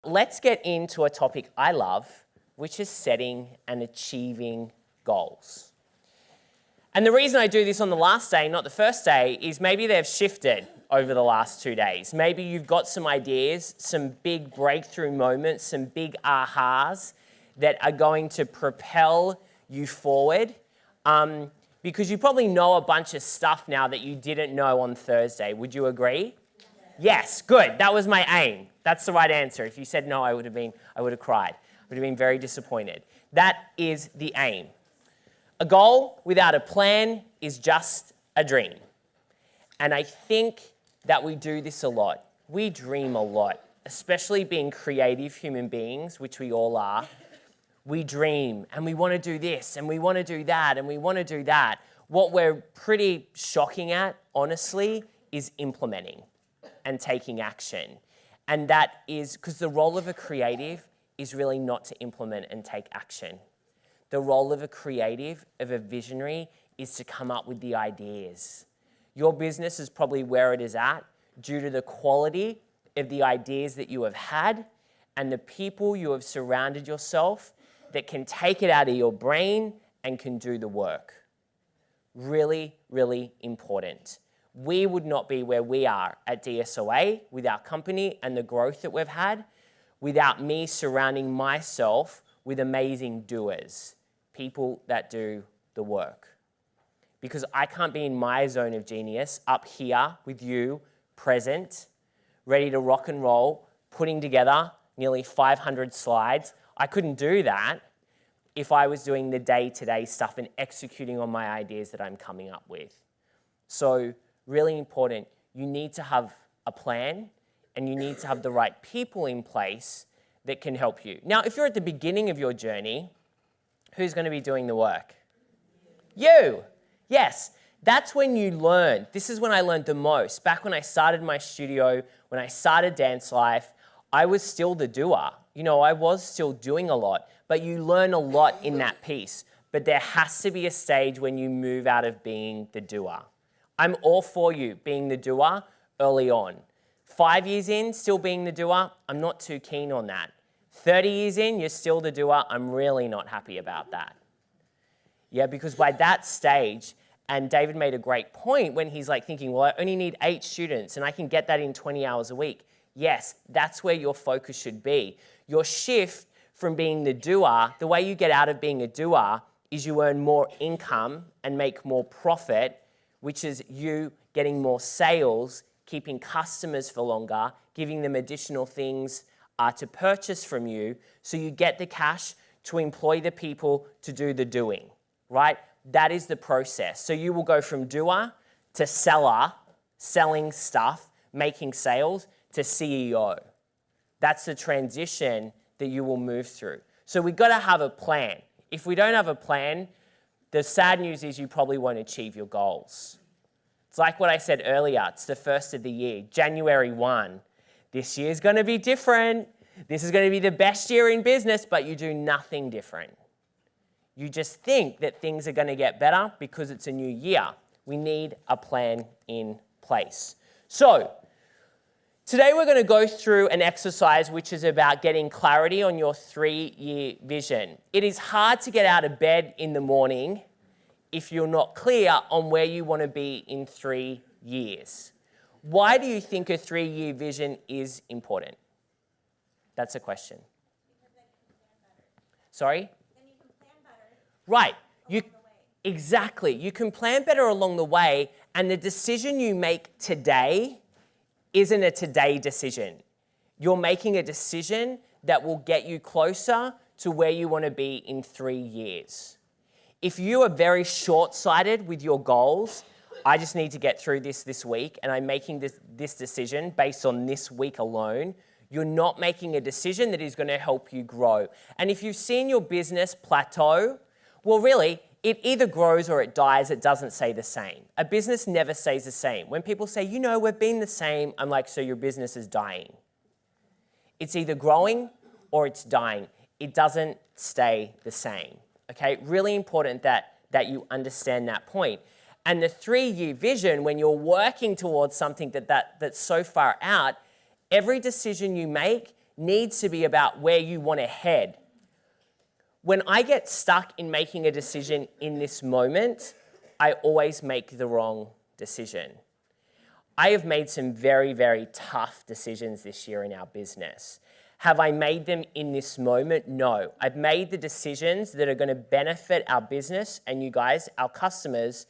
Let's get into a topic I love, which is setting and achieving goals. And the reason I do this on the last day, not the first day, is maybe they've shifted over the last 2 days. Maybe you've got some ideas, some big breakthrough moments, some big ahas that are going to propel you forward. Because you probably know a bunch of stuff now that you didn't know on Thursday. Would you agree? Yes, good. That was my aim. That's the right answer. If you said no, I would have cried. I would have been very disappointed. That is the aim. A goal without a plan is just a dream. And I think that we do this a lot. We dream a lot, especially being creative human beings, which we all are. We dream and we want to do this and we want to do that and we want to do that. What we're pretty shocking at, honestly, is implementing and taking action. And that is because the role of a creative is really not to implement and take action. The role of a creative, of a visionary, is to come up with the ideas. Your business is probably where it is at due to the quality of the ideas that you have had and the people you have surrounded yourself that can take it out of your brain and can do the work. Really, really important. We would not be where we are at DSOA with our company and the growth that we've had without me surrounding myself with amazing doers, people that do the work. Because I can't be in my zone of genius up here with you, present, ready to rock and roll, putting together nearly 500 slides. I couldn't do that if I was doing the day-to-day stuff and executing on my ideas that I'm coming up with. So really important, you need to have a plan and you need to have the right people in place that can help you. Now, if you're at the beginning of your journey, who's going to be doing the work? You. Yes, that's when you learn. This is when I learned the most. Back when I started my studio, when I started Dance Life, I was still the doer. You know, I was still doing a lot, but you learn a lot in that piece. But there has to be a stage when you move out of being the doer. I'm all for you being the doer early on. 5 years in, still being the doer, I'm not too keen on that. 30 years in, you're still the doer, I'm really not happy about that. Yeah, because by that stage, and David made a great point when he's like thinking, well, I only need 8 students and I can get that in 20 hours a week. Yes, that's where your focus should be. Your shift from being the doer, the way you get out of being a doer is you earn more income and make more profit, which is you getting more sales, keeping customers for longer, giving them additional things to purchase from you, so you get the cash to employ the people to do the doing, right? That is the process. So you will go from doer to seller, selling stuff, making sales, to CEO. That's the transition that you will move through. So we've got to have a plan. If we don't have a plan, the sad news is you probably won't achieve your goals. It's like what I said earlier. It's the first of the year, January 1. This year's going to be different. This is going to be the best year in business, but you do nothing different. You just think that things are going to get better because it's a new year. We need a plan in place. So today we're going to go through an exercise which is about getting clarity on your 3-year vision. It is hard to get out of bed in the morning if you're not clear on where you want to be in 3 years. Why do you think a 3-year vision is important? That's a question. Sorry? Right. Exactly. You can plan better along the way, and the decision you make today isn't a today decision. You're making a decision that will get you closer to where you want to be in 3 years. If you are very short-sighted with your goals, I just need to get through this week, and I'm making this decision based on this week alone, you're not making a decision that is going to help you grow. And if you've seen your business plateau, well, really, it either grows or it dies. It doesn't stay the same. A business never stays the same. When people say, you know, we've been the same, I'm like, so your business is dying. It's either growing or it's dying. It doesn't stay the same. Okay, really important that you understand that point. And the 3-year vision, when you're working towards something that's so far out, every decision you make needs to be about where you want to head. When I get stuck in making a decision in this moment, I always make the wrong decision. I have made some very, very tough decisions this year in our business. Have I made them in this moment? No. I've made the decisions that are going to benefit our business and you guys, our customers,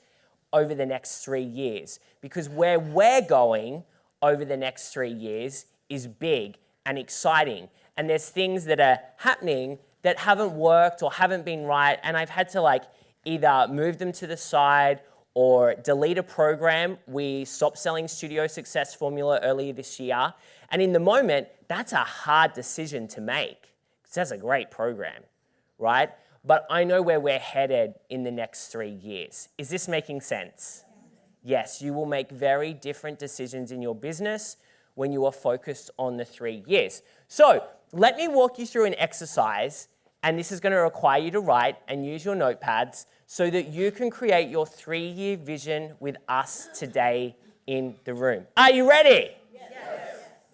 over the next 3 years. Because where we're going over the next 3 years is big and exciting. And there's things that are happening that haven't worked or haven't been right, and I've had to either move them to the side or delete a program. We stopped selling Studio Success Formula earlier this year, and in the moment, that's a hard decision to make, because that's a great program, right? But I know where we're headed in the next 3 years. Is this making sense? Yes, you will make very different decisions in your business when you are focused on the 3 years. So let me walk you through an exercise, and this is going to require you to write and use your notepads so that you can create your 3-year vision with us today in the room. Are you ready? Yes.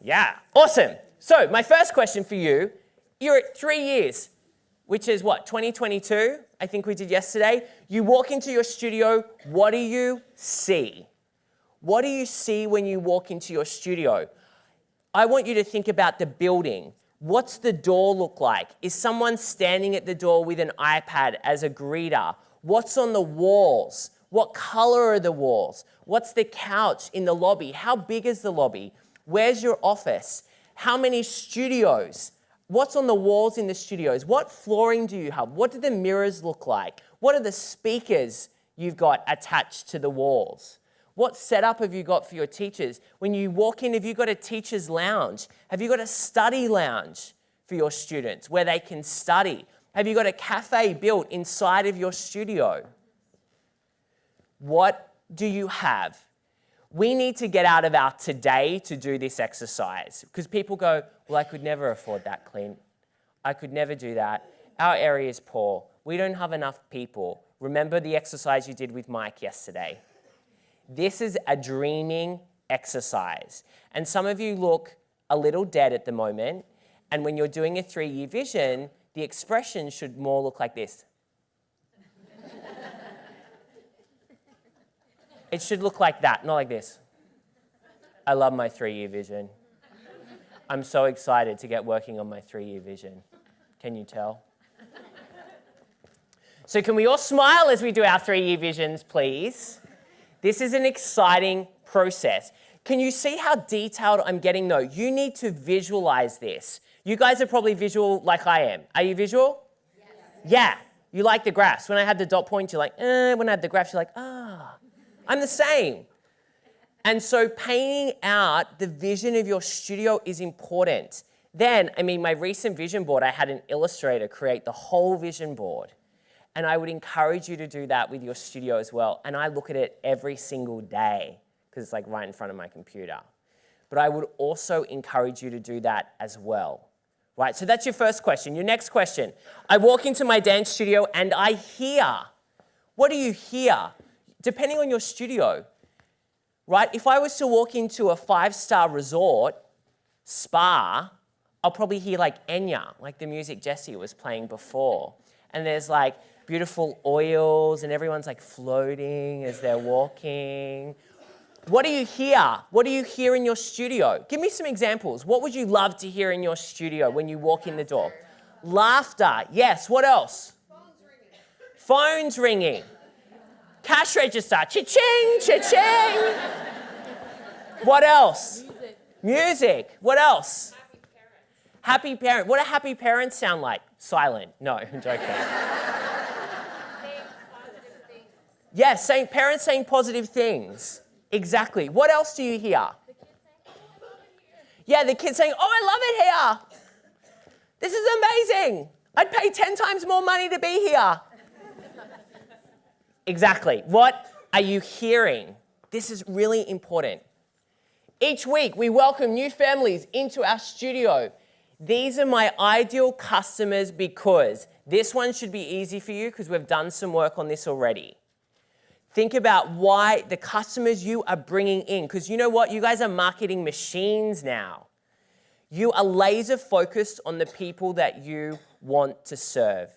Yeah, awesome. So my first question for you, you're at 3 years, which is what, 2022? I think we did yesterday. You walk into your studio, what do you see? What do you see when you walk into your studio? I want you to think about the building. What's the door look like? Is someone standing at the door with an iPad as a greeter? What's on the walls? What color are the walls? What's the couch in the lobby? How big is the lobby? Where's your office? How many studios? What's on the walls in the studios? What flooring do you have? What do the mirrors look like? What are the speakers you've got attached to the walls? What setup have you got for your teachers? When you walk in, have you got a teacher's lounge? Have you got a study lounge for your students where they can study? Have you got a cafe built inside of your studio? What do you have? We need to get out of our today to do this exercise, because people go, well, I could never afford that, Clint. I could never do that. Our area is poor. We don't have enough people. Remember the exercise you did with Mike yesterday? This is a dreaming exercise. And some of you look a little dead at the moment. And when you're doing a 3-year vision, the expression should more look like this. It should look like that, not like this. I love my 3-year vision. I'm so excited to get working on my 3-year vision. Can you tell? So can we all smile as we do our 3-year visions, please? This is an exciting process. Can you see how detailed I'm getting though? You need to visualize this. You guys are probably visual like I am. Are you visual? Yes. Yeah. You like the graphs. When I had the dot points, you're like, When I had the graphs, you're like, I'm the same. And so painting out the vision of your studio is important. Then, my recent vision board, I had an illustrator create the whole vision board. And I would encourage you to do that with your studio as well. And I look at it every single day because it's like right in front of my computer. But I would also encourage you to do that as well. Right, so that's your first question. Your next question. I walk into my dance studio and I hear. What do you hear? Depending on your studio, right? If I was to walk into a 5-star resort, spa, I'll probably hear like Enya, like the music Jesse was playing before. And there's like beautiful oils and everyone's like floating as they're walking. What do you hear? What do you hear in your studio? Give me some examples. What would you love to hear in your studio when you walk in the door? Laughter. Yes. What else? Phones ringing. Cash register. Cha-ching, cha-ching. What else? Music. What else? Happy parent. What do happy parents sound like? Silent. No, I'm joking. Yes, parents saying positive things. Exactly. What else do you hear? Yeah, the kids saying, oh, I love it here. This is amazing. I'd pay 10 times more money to be here. Exactly. What are you hearing? This is really important. Each week, we welcome new families into our studio. These are my ideal customers because this one should be easy for you because we've done some work on this already. Think about why the customers you are bringing in, because you know what? You guys are marketing machines now. You are laser focused on the people that you want to serve.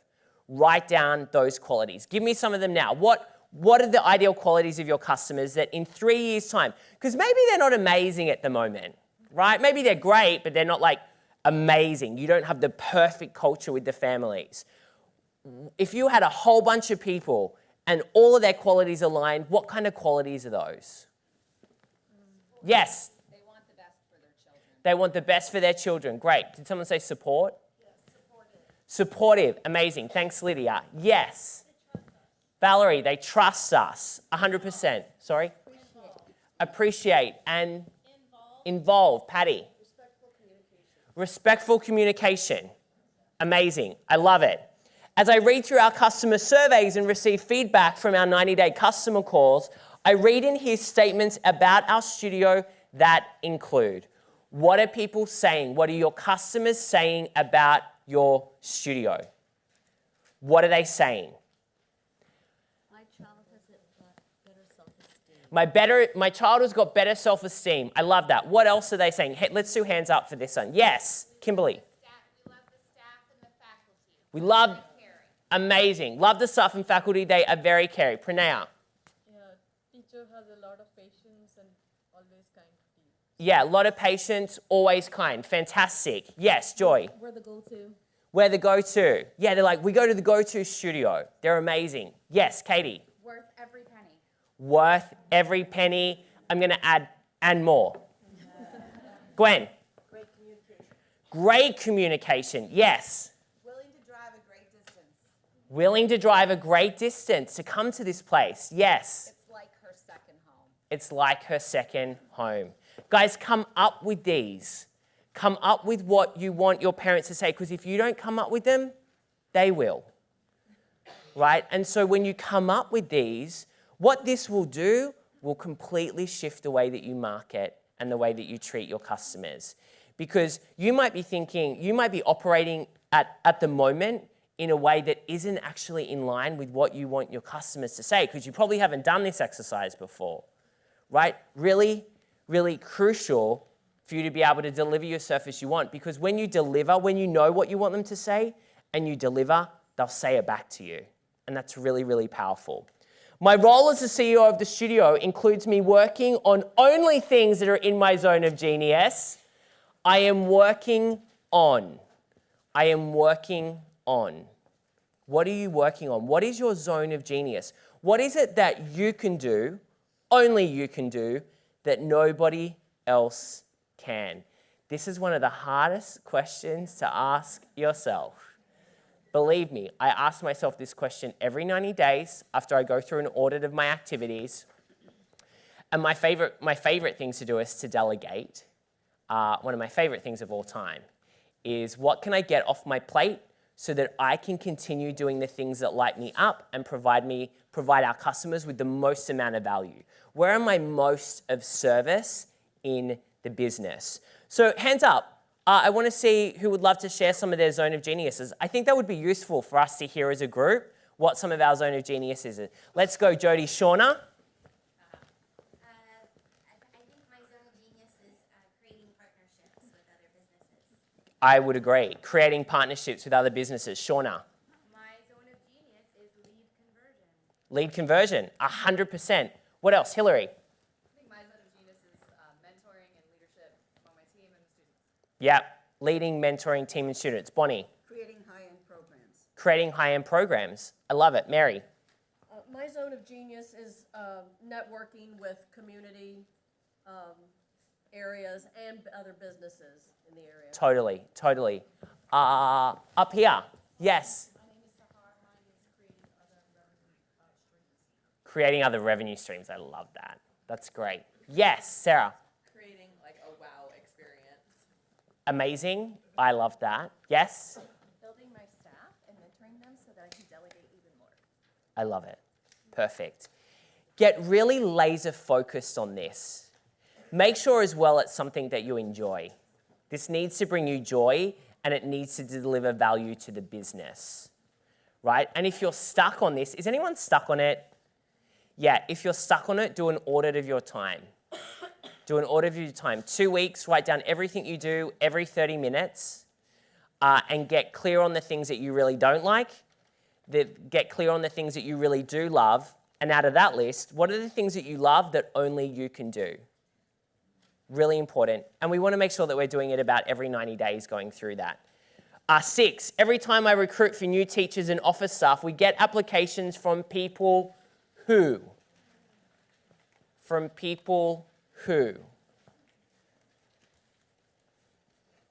Write down those qualities. Give me some of them now. What are the ideal qualities of your customers that in 3 years' time, because maybe they're not amazing at the moment, right? Maybe they're great, but they're not like amazing. You don't have the perfect culture with the families. If you had a whole bunch of people and all of their qualities aligned, what kind of qualities are those? Yes. They want the best for their children. They want the best for their children. Great. Did someone say support? Yes, supportive. Supportive. Amazing. Thanks, Lydia. Yes. Valerie, they trust us. 100%. Sorry? Appreciate. And involve. Patty? Respectful communication. Respectful communication. Amazing. I love it. As I read through our customer surveys and receive feedback from our 90-day customer calls, I read in here statements about our studio that include, what are people saying? What are your customers saying about your studio? What are they saying? My child has better self-esteem. My child has got better self-esteem. I love that. What else are they saying? Hey, let's do hands up for this one. Yes, Kimberly. We love the staff and the faculty. We love, Very caring. amazing. Love the staff and faculty. They are very caring. Pranaya. Yeah, teacher has a lot of patience and always kind to you. Yeah, a lot of patience, always kind. Fantastic. Yes, Joy. We're the go-to. We're the go-to. Yeah, they're like, we go to the go-to studio. They're amazing. Yes, Katie. Worth every penny. Worth every penny. I'm going to add and more. Gwen. Great communication. Great communication. Yes. Willing to drive a great distance. Willing to drive a great distance to come to this place. Yes. It's like her second home. It's like her second home. Guys, come up with these. Come up with what you want your parents to say, because if you don't come up with them, they will. Right? And so when you come up with these, what this will do will completely shift the way that you market and the way that you treat your customers. Because you might be thinking, you might be operating at the moment in a way that isn't actually in line with what you want your customers to say, because you probably haven't done this exercise before. Right? Really, really crucial for you to be able to deliver your service you want, because when you deliver, when you know what you want them to say and you deliver, they'll say it back to you. And that's really, really powerful. My role as the CEO of the studio includes me working on only things that are in my zone of genius. I am working on. What are you working on? What is your zone of genius? What is it that you can do, only you can do, that nobody else can? This is one of the hardest questions to ask yourself. Believe me, I ask myself this question every 90 days after I go through an audit of my activities. And my favorite things to do is to delegate. One of my favorite things of all time is, what can I get off my plate so that I can continue doing the things that light me up and provide our customers with the most amount of value? Where am I most of service in the business? So hands up. I want to see who would love to share some of their zone of geniuses. I think that would be useful for us to hear as a group what some of our zone of genius is. Let's go, Jody. Shauna? I think my zone of genius is creating partnerships with other businesses. I would agree. Creating partnerships with other businesses. Shauna? My zone of genius is lead conversion. Lead conversion. 100%. What else? Hillary? I think my zone of genius is mentoring and leadership among my team and the students. Yep. Leading, mentoring team and students. Bonnie? Creating high-end programs. Creating high-end programs. I love it. Mary? My zone of genius is networking with community areas and other businesses in the area. Totally. Up here. Yes? My name is Sahar. Mine is Creating other revenue streams. I love that. That's great. Yes, Sarah? creating like a wow experience. Amazing. I love that. Yes? Building my staff and mentoring them so that I can delegate even more. I love it. Perfect. Get really laser focused on this. Make sure as well it's something that you enjoy. This needs to bring you joy and it needs to deliver value to the business, right? And if you're stuck on this, is anyone stuck on it? Yeah, if you're stuck on it, do an audit of your time. Do an audit of your time. 2 weeks, write down everything you do every 30 minutes and get clear on the things that you really don't like, get clear on the things that you really do love, and out of that list, what are the things that you love that only you can do? Really important. And we want to make sure that we're doing it about every 90 days going through that. 6, every time I recruit for new teachers and office staff, we get applications from people who? From people who?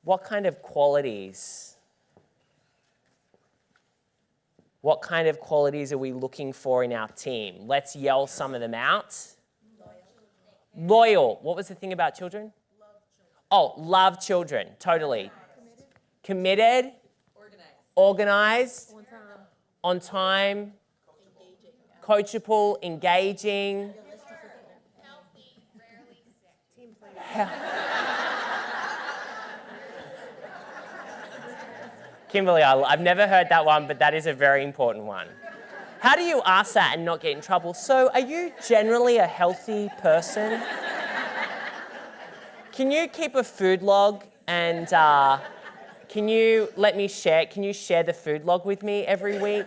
What kind of qualities? What kind of qualities are we looking for in our team? Let's yell some of them out. Loyal. What was the thing about children? Oh, love children. Totally. Committed. Organized. On time. Coachable. Engaging. Healthy, rarely sick. Kimberly, I've never heard that one, but that is a very important one. How do you ask that and not get in trouble? So, are you generally a healthy person? Can you keep a food log and can you share the food log with me every week?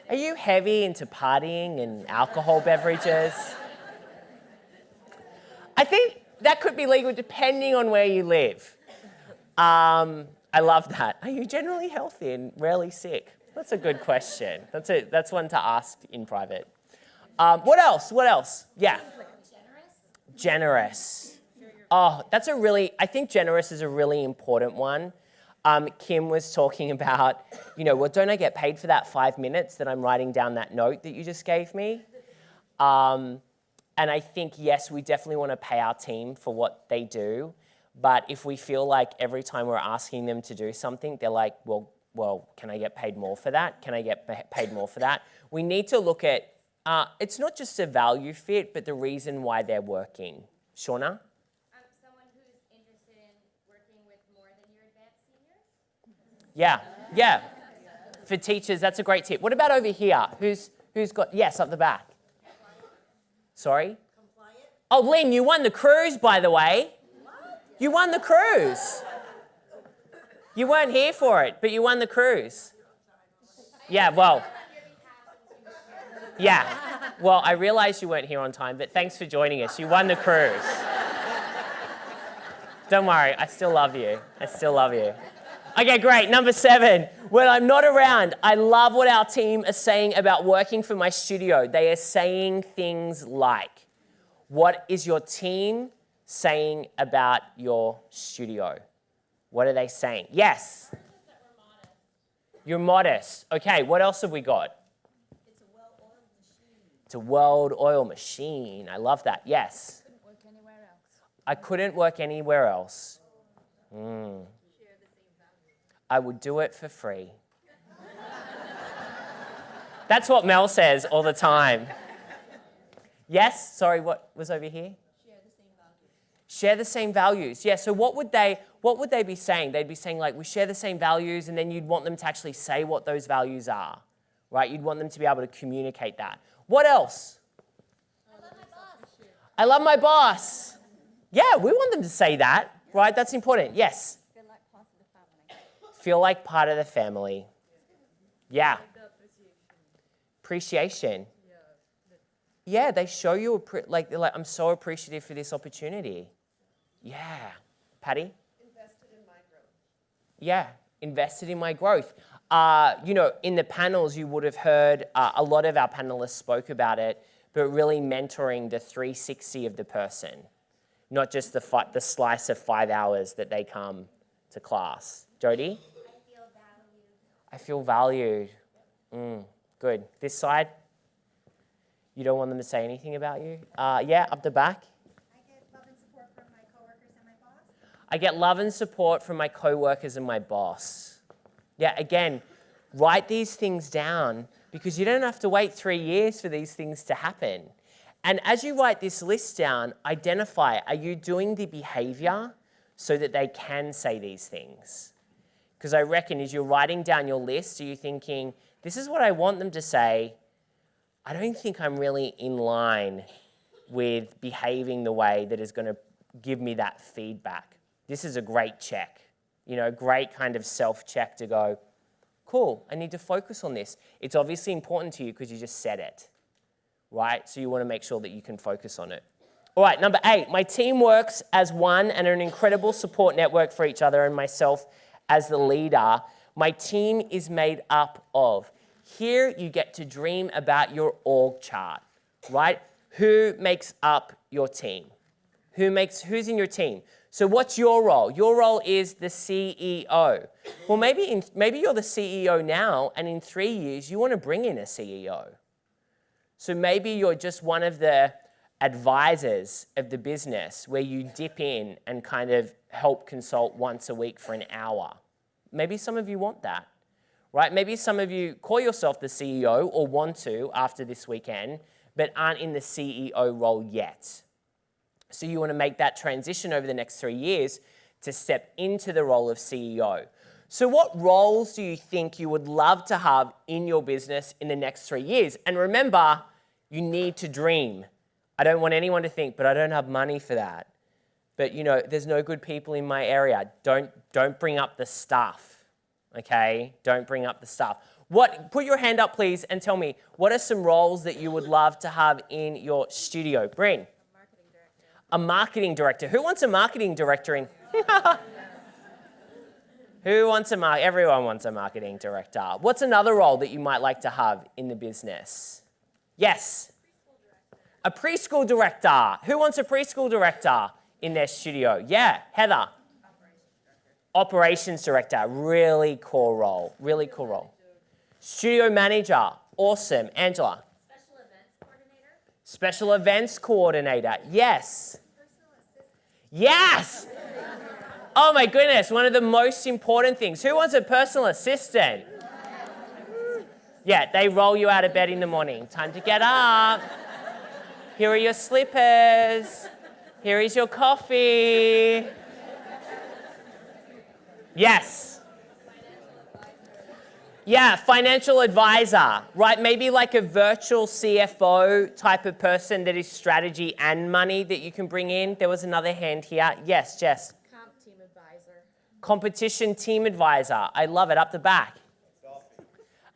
Are you heavy into partying and alcohol beverages? I think that could be legal depending on where you live. I love that. Are you generally healthy and rarely sick? That's a good question. That's one to ask in private. What else? Yeah. Generous. Oh, I think generous is a really important one. Kim was talking about, well, don't I get paid for that 5 minutes that I'm writing down that note that you just gave me? And I think, yes, we definitely want to pay our team for what they do. But if we feel like every time we're asking them to do something, they're like, well, can I get paid more for that? Can I get paid more for that? We need to look at, it's not just a value fit, but the reason why they're working. Shauna? Someone who's interested in working with more than your advanced seniors? Yeah. For teachers, that's a great tip. What about over here? Who's got, yes, up the back. Sorry? Compliant. Oh, Lynn, you won the cruise, by the way. You won the cruise. You weren't here for it, but you won the cruise. Yeah, well, I realized you weren't here on time, but thanks for joining us. You won the cruise. Don't worry, I still love you. Okay, great. Number 7, when I'm not around, I love what our team are saying about working for my studio. They are saying things like, what is your team saying about your studio? What are they saying? Yes. That we're modest. You're modest. Okay, what else have we got? It's a well-oiled machine. It's a well-oiled machine. I love that. Yes. Couldn't work anywhere else. I couldn't work anywhere else. Share the same values. I would do it for free. That's what Mel says all the time. Yes? Sorry, what was over here? Share the same values. Yeah, so what would they be saying? They'd be saying, like, we share the same values, and then you'd want them to actually say what those values are, right? You'd want them to be able to communicate that. What else? I love my boss. I love my boss. Yeah, we want them to say that, right? That's important. Yes? Feel like part of the family. Feel like part of the family. Yeah. Appreciation. Yeah, they show you, they're like, I'm so appreciative for this opportunity. Yeah. Patty? Invested in my growth. Yeah, invested in my growth. In the panels, you would have heard a lot of our panelists spoke about it, but really mentoring the 360 of the person, not just the slice of 5 hours that they come to class. Jody? I feel valued. I feel valued. Good. This side? You don't want them to say anything about you? Yeah, up the back. I get love and support from my coworkers and my boss. I get love and support from my coworkers and my boss. Yeah, again, write these things down because you don't have to wait 3 years for these things to happen. And as you write this list down, identify, are you doing the behavior so that they can say these things? Because I reckon as you're writing down your list, are you thinking, this is what I want them to say, I don't think I'm really in line with behaving the way that is going to give me that feedback. This is a great check, great kind of self-check to go, cool, I need to focus on this. It's obviously important to you because you just said it, right? So you want to make sure that you can focus on it. All right, number 8, my team works as one and are an incredible support network for each other and myself as the leader. My team is made up of. Here you get to dream about your org chart, right? Who makes up your team? Who's in your team? So what's your role? Your role is the CEO. Well, maybe you're the CEO now, and in 3 years you want to bring in a CEO. So maybe you're just one of the advisors of the business where you dip in and kind of help consult once a week for an hour. Maybe some of you want that, right? Maybe some of you call yourself the CEO or want to after this weekend, but aren't in the CEO role yet. So you want to make that transition over the next 3 years to step into the role of CEO. So what roles do you think you would love to have in your business in the next 3 years? And remember, you need to dream. I don't want anyone to think, but I don't have money for that. But there's no good people in my area. Don't bring up the stuff, okay? Don't bring up the stuff. Put your hand up, please, and tell me, what are some roles that you would love to have in your studio? Bryn. A marketing director. Who wants a marketing director in? Who wants everyone wants a marketing director. What's another role that you might like to have in the business? Yes. A preschool director. Who wants a preschool director in their studio? Yeah, Heather. Operations director. Really cool role. Really cool role. Studio manager. Awesome. Angela. Special events coordinator. Special events coordinator. Yes. Yes! Oh my goodness, one of the most important things. Who wants a personal assistant? Yeah, they roll you out of bed in the morning. Time to get up. Here are your slippers. Here is your coffee. Yes. Yeah, financial advisor, right? Maybe like a virtual CFO type of person that is strategy and money that you can bring in. There was another hand here. Yes, Jess. Comp team advisor. Competition team advisor. I love it. Up the back.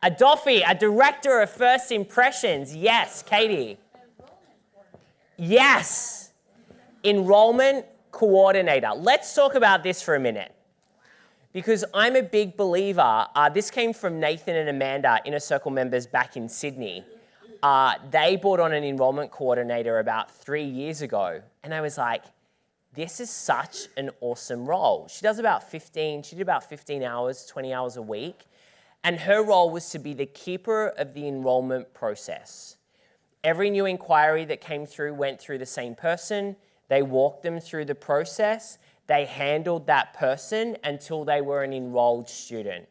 A Doffy, a director of first impressions. Yes, Katie. Yes. Enrollment coordinator. Let's talk about this for a minute. Because I'm a big believer, this came from Nathan and Amanda, Inner Circle members back in Sydney. They brought on an enrollment coordinator about 3 years ago. And I was like, this is such an awesome role. She did about 15 hours, 20 hours a week. And her role was to be the keeper of the enrollment process. Every new inquiry that came through went through the same person. They walked them through the process. They handled that person until they were an enrolled student.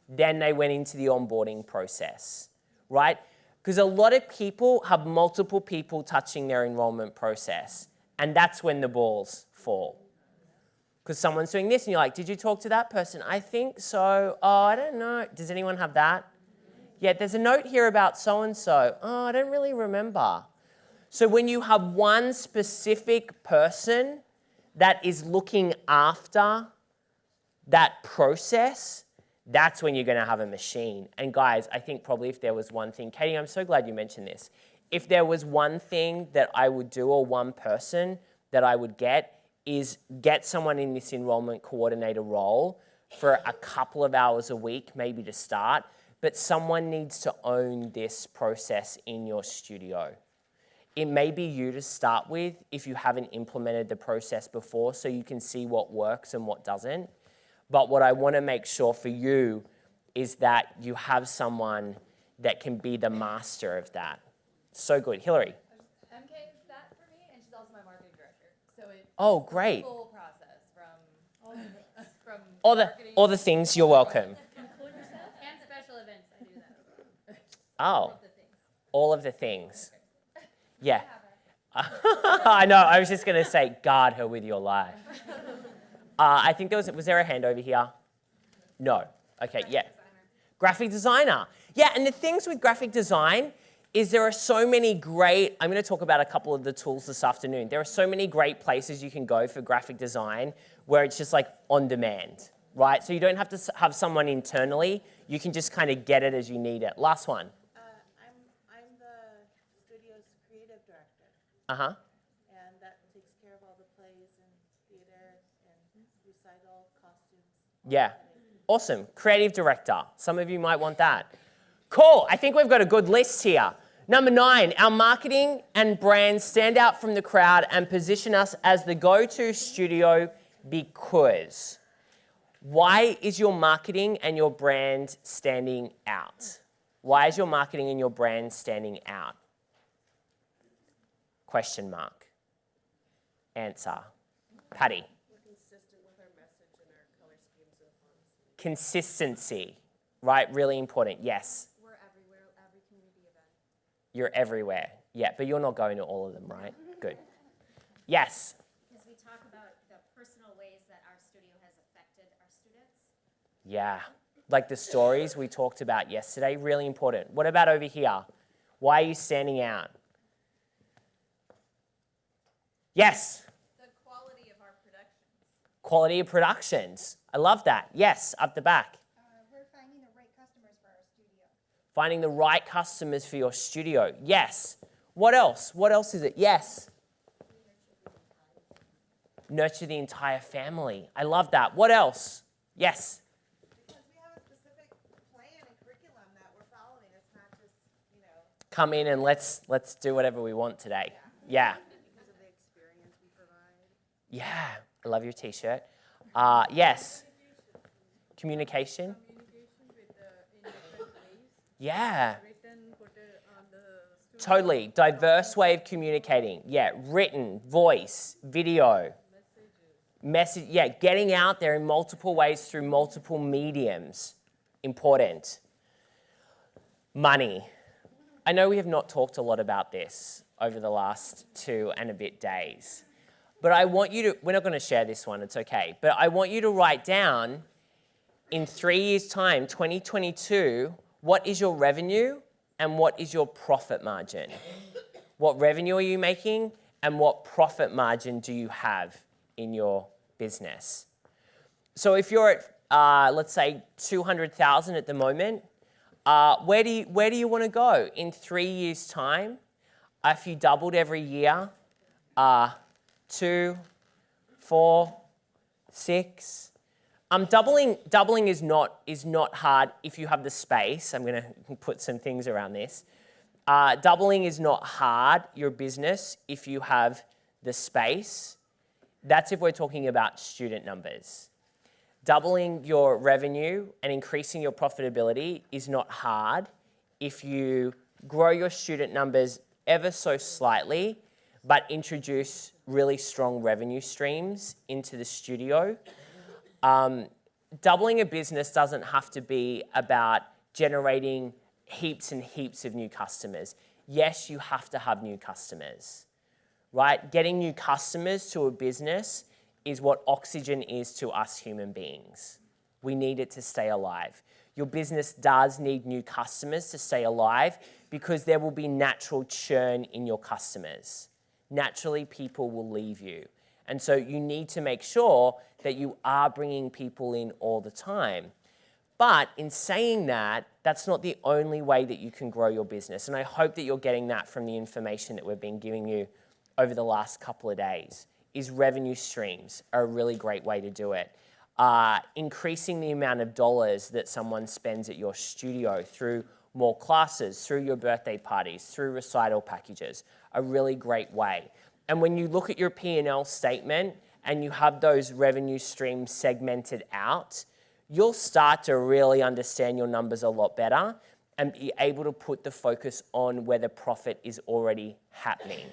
Then they went into the onboarding process, right? Because a lot of people have multiple people touching their enrollment process, and that's when the balls fall. Because someone's doing this, and you're like, did you talk to that person? I think so. Oh, I don't know. Does anyone have that? Yeah, there's a note here about so-and-so. Oh, I don't really remember. So when you have one specific person that is looking after that process, that's when you're going to have a machine. And guys, I think probably if there was one thing, Katie, I'm so glad you mentioned this. If there was one thing that I would do or one person that I would get is get someone in this enrollment coordinator role for a couple of hours a week, maybe to start, but someone needs to own this process in your studio. It may be you to start with if you haven't implemented the process before so you can see what works and what doesn't. But what I want to make sure for you is that you have someone that can be the master of that. So good. Hillary. MK is that for me, and she's also my marketing director. So it's Oh, great. the full process from marketing. All the things, you're welcome. And special events, I do that. Oh, all of the things. Yeah. I know, I was just going to say, guard her with your life. I think was there a hand over here? No. Okay, yeah. Graphic designer. Yeah, and the things with graphic design is there are so many great, I'm going to talk about a couple of the tools this afternoon. There are so many great places you can go for graphic design where it's just like on demand, right? So you don't have to have someone internally. You can just kind of get it as you need it. Last one. I'm the studio's creative director, Uh-huh. and that takes care of all the plays and theater and recital costumes. Yeah. Awesome. Creative director. Some of you might want that. Cool. I think we've got a good list here. Number 9, our marketing and brand stand out from the crowd and position us as the go-to studio because. Why is your marketing and your brand standing out? Why is your marketing and your brand standing out? Question mark. Answer. Patty. We're consistent with our message and our color schemes and fonts. Consistency, right? Really important. Yes. We're everywhere, every community event. You're everywhere. Yeah, but you're not going to all of them, right? Good. Yes. Because we talk about the personal ways that our studio has affected our students. Yeah. Like the stories we talked about yesterday, really important. What about over here? Why are you standing out? Yes. The quality of our productions. Quality of productions. I love that. Yes, up the back. We're finding the right customers for our studio. Finding the right customers for your studio. Yes. What else? What else is it? Yes. Nurture the entire family. I love that. What else? Yes. Because we have a specific plan and curriculum that we're following. It's not just, Come in and let's do whatever we want today. Yeah. because of the experience we provide. Yeah. I love your t-shirt. Yes. Communication. Communication with in different ways, Yeah. written, put it on the student Totally. Diverse way of communicating. Yeah. Written, voice, video. Message. Yeah. Getting out there in multiple ways through multiple mediums. Important. Money. I know we have not talked a lot about this over the last 2 and a bit days. But I want you to, we're not going to share this one, it's okay. But I want you to write down in 3 years' time, 2022, what is your revenue and what is your profit margin? What revenue are you making and what profit margin do you have in your business? So if you're at, let's say, 200,000 at the moment, where do you want to go in 3 years' time? If you doubled every year, 2, 4, 6. Doubling is not hard if you have the space. I'm going to put some things around this. Doubling is not hard, your business, if you have the space. That's if we're talking about student numbers. Doubling your revenue and increasing your profitability is not hard if you grow your student numbers ever so slightly, but introduce really strong revenue streams into the studio. Doubling a business doesn't have to be about generating heaps and heaps of new customers. Yes, you have to have new customers, right? Getting new customers to a business is what oxygen is to us human beings. We need it to stay alive. Your business does need new customers to stay alive because there will be natural churn in your customers. Naturally, people will leave you. And so you need to make sure that you are bringing people in all the time. But in saying that, that's not the only way that you can grow your business. And I hope that you're getting that from the information that we've been giving you over the last couple of days, is revenue streams are a really great way to do it. Increasing the amount of dollars that someone spends at your studio through more classes, through your birthday parties, through recital packages, a really great way. And when you look at your P&L statement and you have those revenue streams segmented out, you'll start to really understand your numbers a lot better and be able to put the focus on where the profit is already happening.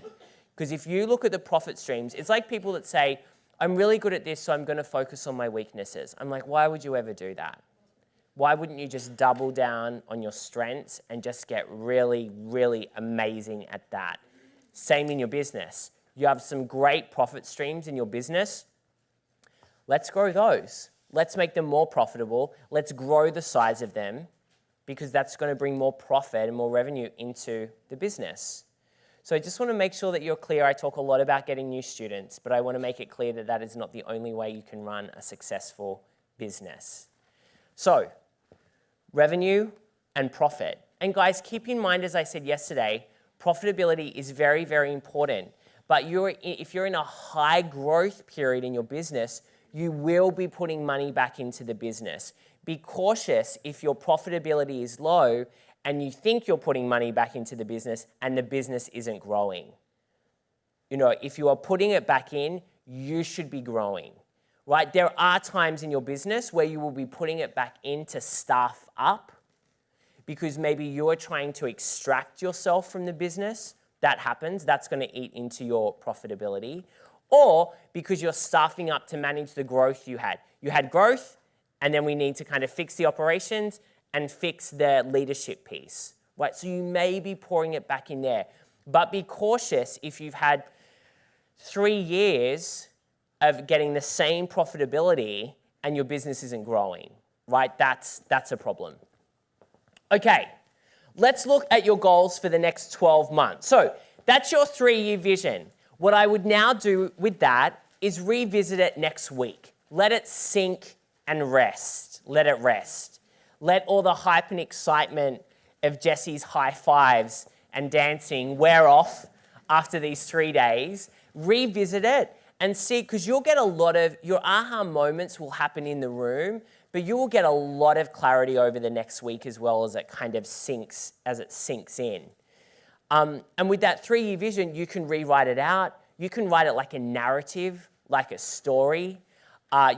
Because if you look at the profit streams, it's like people that say, I'm really good at this, so I'm going to focus on my weaknesses. I'm like, why would you ever do that? Why wouldn't you just double down on your strengths and just get really, really amazing at that? Same in your business. You have some great profit streams in your business. Let's grow those. Let's make them more profitable. Let's grow the size of them. because that's going to bring more profit and more revenue into the business. So I just want to make sure that you're clear. I talk a lot about getting new students, but I want to make it clear that that is not the only way you can run a successful business. So, revenue and profit. And guys, keep in mind, as I said yesterday, profitability is very, very important. But if you're in a high growth period in your business, you will be putting money back into the business. Be cautious if your profitability is low and you think you're putting money back into the business and the business isn't growing. You know, if you are putting it back in, you should be growing, right? There are times in your business where you will be putting it back in to staff up because maybe you are trying to extract yourself from the business. That happens. That's going to eat into your profitability. Or because you're staffing up to manage the growth you had. You had growth, and then we need to kind of fix the operations and fix the leadership piece, right? So you may be pouring it back in there. But be cautious if you've had 3 years of getting the same profitability and your business isn't growing, right? That's a problem. Okay, let's look at your goals for the next 12 months. So that's your 3-year vision. What I would now do with that is revisit it next week. Let it sink and rest. Let it rest. Let all the hype and excitement of Jesse's high fives and dancing wear off after these 3 days. Revisit it and see, because you'll get a lot of, your aha moments will happen in the room, but you will get a lot of clarity over the next week as well as it kind of sinks in. And with that 3-year vision, you can rewrite it out. You can write it like a narrative, like a story.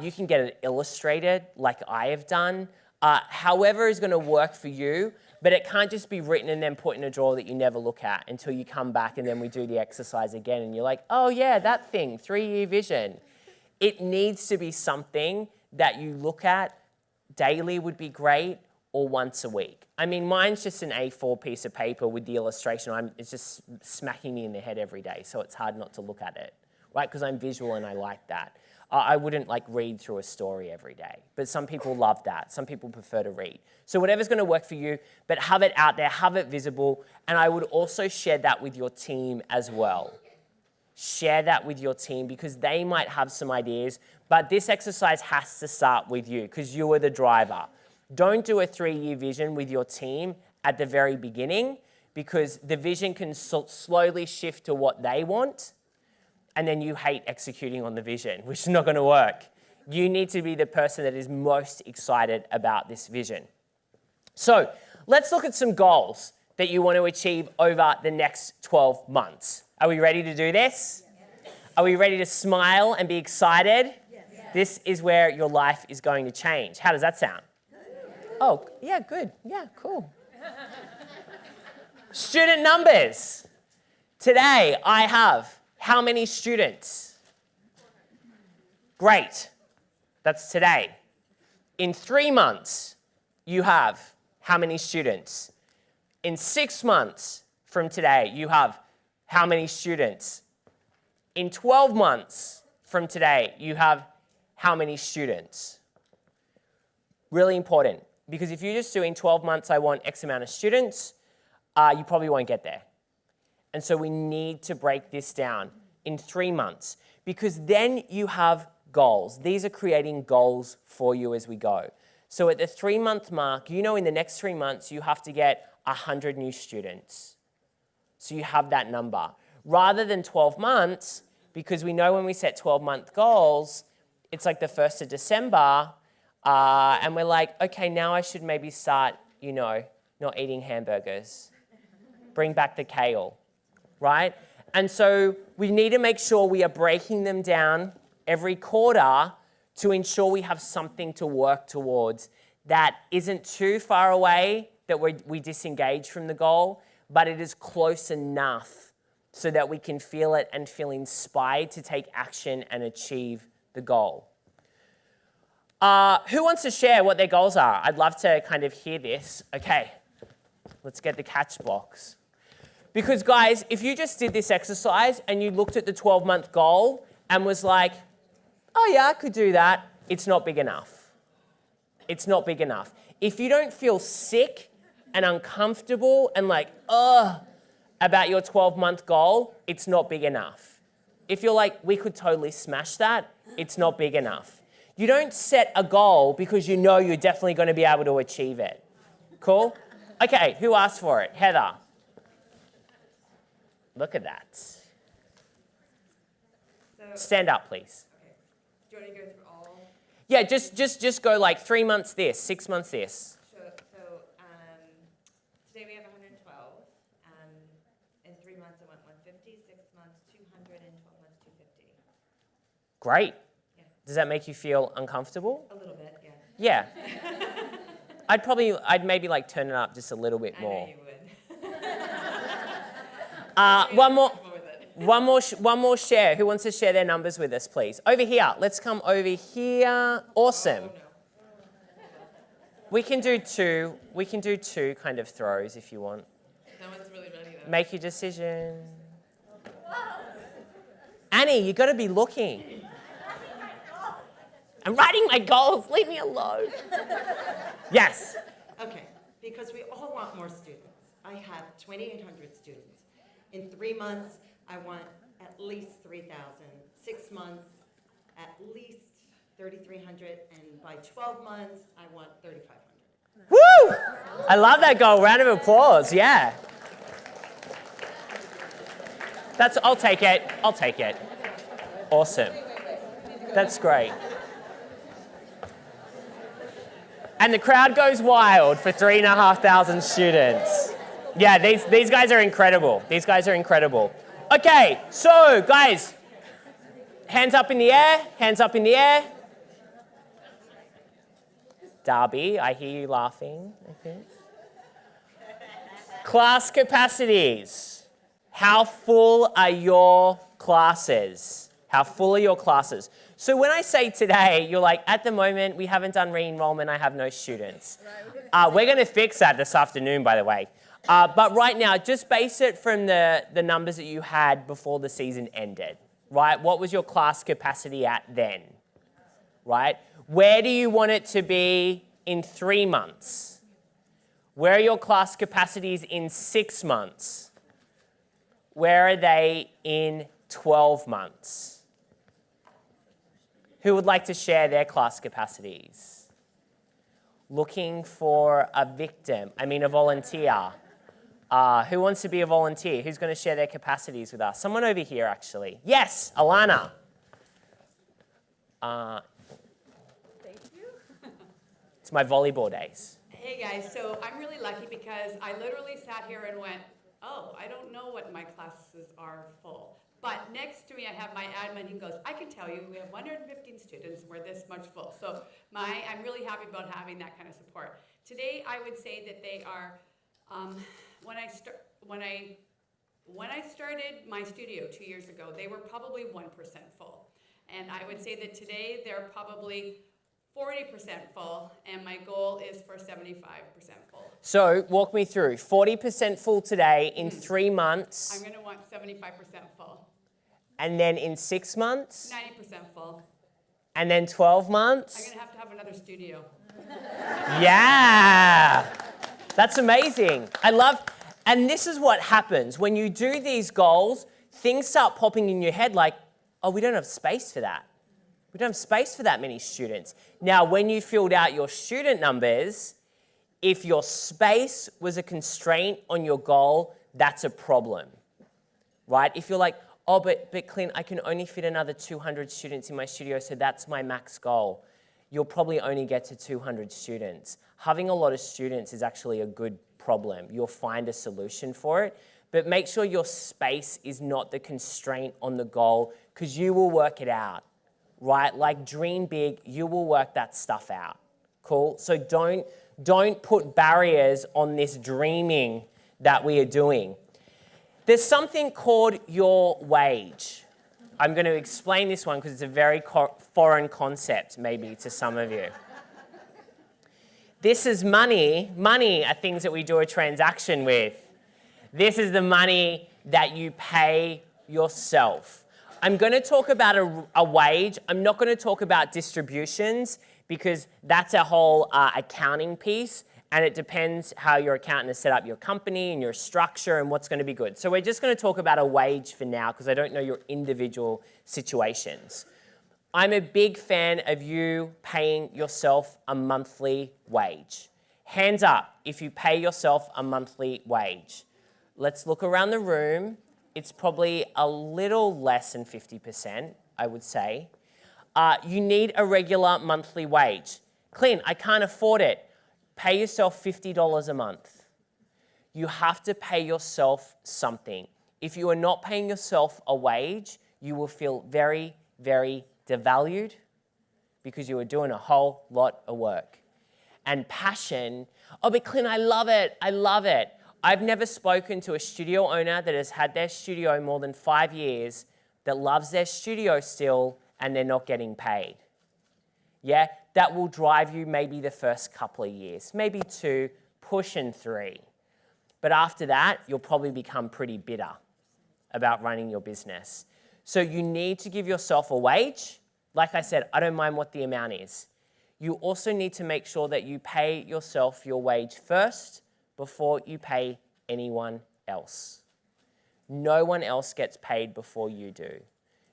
You can get it illustrated like I have done. However is going to work for you, but it can't just be written and then put in a drawer that you never look at until you come back and then we do the exercise again and you're like, oh yeah, that thing, 3-year vision. It needs to be something that you look at daily would be great, or once a week. I mean, mine's just an A4 piece of paper with the illustration. It's just smacking me in the head every day, so it's hard not to look at it, right? Because I'm visual and I like that. I wouldn't like read through a story every day, but some people love that. Some people prefer to read. So whatever's going to work for you, but have it out there, have it visible, and I would also share that with your team as well. Share that with your team because they might have some ideas, but this exercise has to start with you because you are the driver. Don't do a 3-year vision with your team at the very beginning because the vision can slowly shift to what they want, and then you hate executing on the vision, which is not going to work. You need to be the person that is most excited about this vision. So let's look at some goals that you want to achieve over the next 12 months. Are we ready to do this? Yes. Are we ready to smile and be excited? Yes. This is where your life is going to change. How does that sound? Oh, yeah, good. Yeah, cool. Student numbers. Today, I have how many students? Great. That's today. In 3 months, you have how many students? In 6 months from today, you have how many students? In 12 months from today, you have how many students? Really important, because if you just do in 12 months, I want X amount of students, you probably won't get there. And so we need to break this down in 3 months, because then you have goals. These are creating goals for you as we go. So at the 3-month mark, you know in the next 3 months, you have to get 100 new students. So you have that number. Rather than 12 months, because we know when we set 12-month goals, it's like the 1st of December, and we're like, okay, now I should maybe start, not eating hamburgers. Bring back the kale, right? And so we need to make sure we are breaking them down every quarter to ensure we have something to work towards that isn't too far away that we disengage from the goal, but it is close enough so that we can feel it and feel inspired to take action and achieve the goal. Who wants to share what their goals are? I'd love to kind of hear this. Okay, let's get the catch box. Because guys, if you just did this exercise and you looked at the 12-month goal and was like, oh yeah, I could do that, it's not big enough. It's not big enough. If you don't feel sick and uncomfortable and like, ugh, about your 12-month goal, it's not big enough. If you're like, we could totally smash that, it's not big enough. You don't set a goal because you know you're definitely going to be able to achieve it. Cool? Okay, who asked for it? Heather. Look at that. Stand up, please. Okay. Do you want to go through all? Yeah, just go like 3 months this, 6 months this. So today we have 112. In 3 months I went 150, 6 months 200, and 12 months 250. Great. Yeah. Does that make you feel uncomfortable? A little bit, yeah. Yeah. I'd maybe like turn it up just a little bit more. I know you would. One more share. Who wants to share their numbers with us, please? Over here. Let's come over here. Awesome. Oh, no. We can do two. We can do two kind of throws if you want. No one's really ready though. Make your decision. Annie, you got to be looking. I'm writing my goals. Leave me alone. Yes. Okay, because we all want more students. I have 2,800 students. In 3 months, I want at least 3,000. 6 months, at least 3,300. And by 12 months, I want 3,500. Woo! I love that goal. Round of applause. Yeah. I'll take it. I'll take it. Awesome. That's great. And the crowd goes wild for 3,500 students. Yeah, these guys are incredible. These guys are incredible. Okay, so guys, hands up in the air, hands up in the air. Darby, I hear you laughing, I think. Class capacities. How full are your classes? How full are your classes? So when I say today, you're like, at the moment, we haven't done re-enrollment, I have no students. We're going to fix that this afternoon, by the way. But right now, just base it from the numbers that you had before the season ended, right? What was your class capacity at then, right? Where do you want it to be in 3 months? Where are your class capacities in 6 months? Where are they in 12 months? Who would like to share their class capacities? Looking for a volunteer. Who wants to be a volunteer? Who's going to share their capacities with us? Someone over here, actually. Yes, Alana. Thank you. It's my volleyball days. Hey guys, so I'm really lucky because I literally sat here and went, oh, I don't know what my classes are full. But next to me, I have my admin who goes, I can tell you, we have 115 students, we're this much full. So I'm really happy about having that kind of support. Today, I would say that they are, when I started my studio 2 years ago, they were probably 1% full. And I would say that today, they're probably 40% full, and my goal is for 75% full. So walk me through. 40% full today in 3 months. I'm going to want 75% full. And then in 6 months? 90% full. And then 12 months? I'm going to have another studio. Yeah! That's amazing. And this is what happens. When you do these goals, things start popping in your head like, oh, we don't have space for that. We don't have space for that many students. Now, when you filled out your student numbers, if your space was a constraint on your goal, that's a problem, right? If you're like, oh, but Clint, I can only fit another 200 students in my studio, so that's my max goal. You'll probably only get to 200 students. Having a lot of students is actually a good problem. You'll find a solution for it, but make sure your space is not the constraint on the goal, because you will work it out, right? Like dream big, you will work that stuff out. Cool? So don't put barriers on this dreaming that we are doing. There's something called your wage. I'm going to explain this one because it's a very foreign concept maybe to some of you. This is money. Money are things that we do a transaction with. This is the money that you pay yourself. I'm going to talk about a wage. I'm not going to talk about distributions because that's a whole accounting piece, and it depends how your accountant has set up your company and your structure and what's going to be good. So we're just going to talk about a wage for now because I don't know your individual situations. I'm a big fan of you paying yourself a monthly wage. Hands up if you pay yourself a monthly wage. Let's look around the room. It's probably a little less than 50%, I would say. You need a regular monthly wage. Clint, I can't afford it. Pay yourself $50 a month. You have to pay yourself something. If you are not paying yourself a wage, you will feel very, very devalued because you are doing a whole lot of work. And passion, oh, but Clint, I love it. I love it. I've never spoken to a studio owner that has had their studio more than 5 years that loves their studio still and they're not getting paid. Yeah, that will drive you maybe the first couple of years, maybe 2, pushing 3. But after that, you'll probably become pretty bitter about running your business. So you need to give yourself a wage. Like I said, I don't mind what the amount is. You also need to make sure that you pay yourself your wage first before you pay anyone else. No one else gets paid before you do.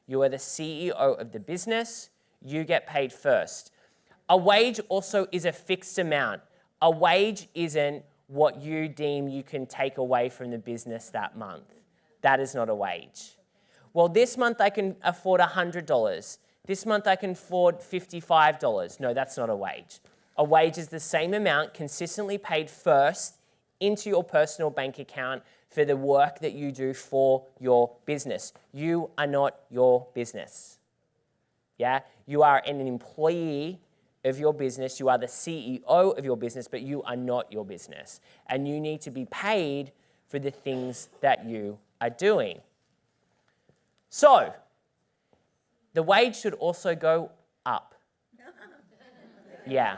You are the CEO of the business. You get paid first. A wage also is a fixed amount. A wage isn't what you deem you can take away from the business that month. That is not a wage. Well, this month I can afford $100. This month I can afford $55. No, that's not a wage. A wage is the same amount consistently paid first into your personal bank account for the work that you do for your business. You are not your business. Yeah? You are an employee of your business. You are the CEO of your business, but you are not your business. And you need to be paid for the things that you are doing. So, the wage should also go up. Yeah.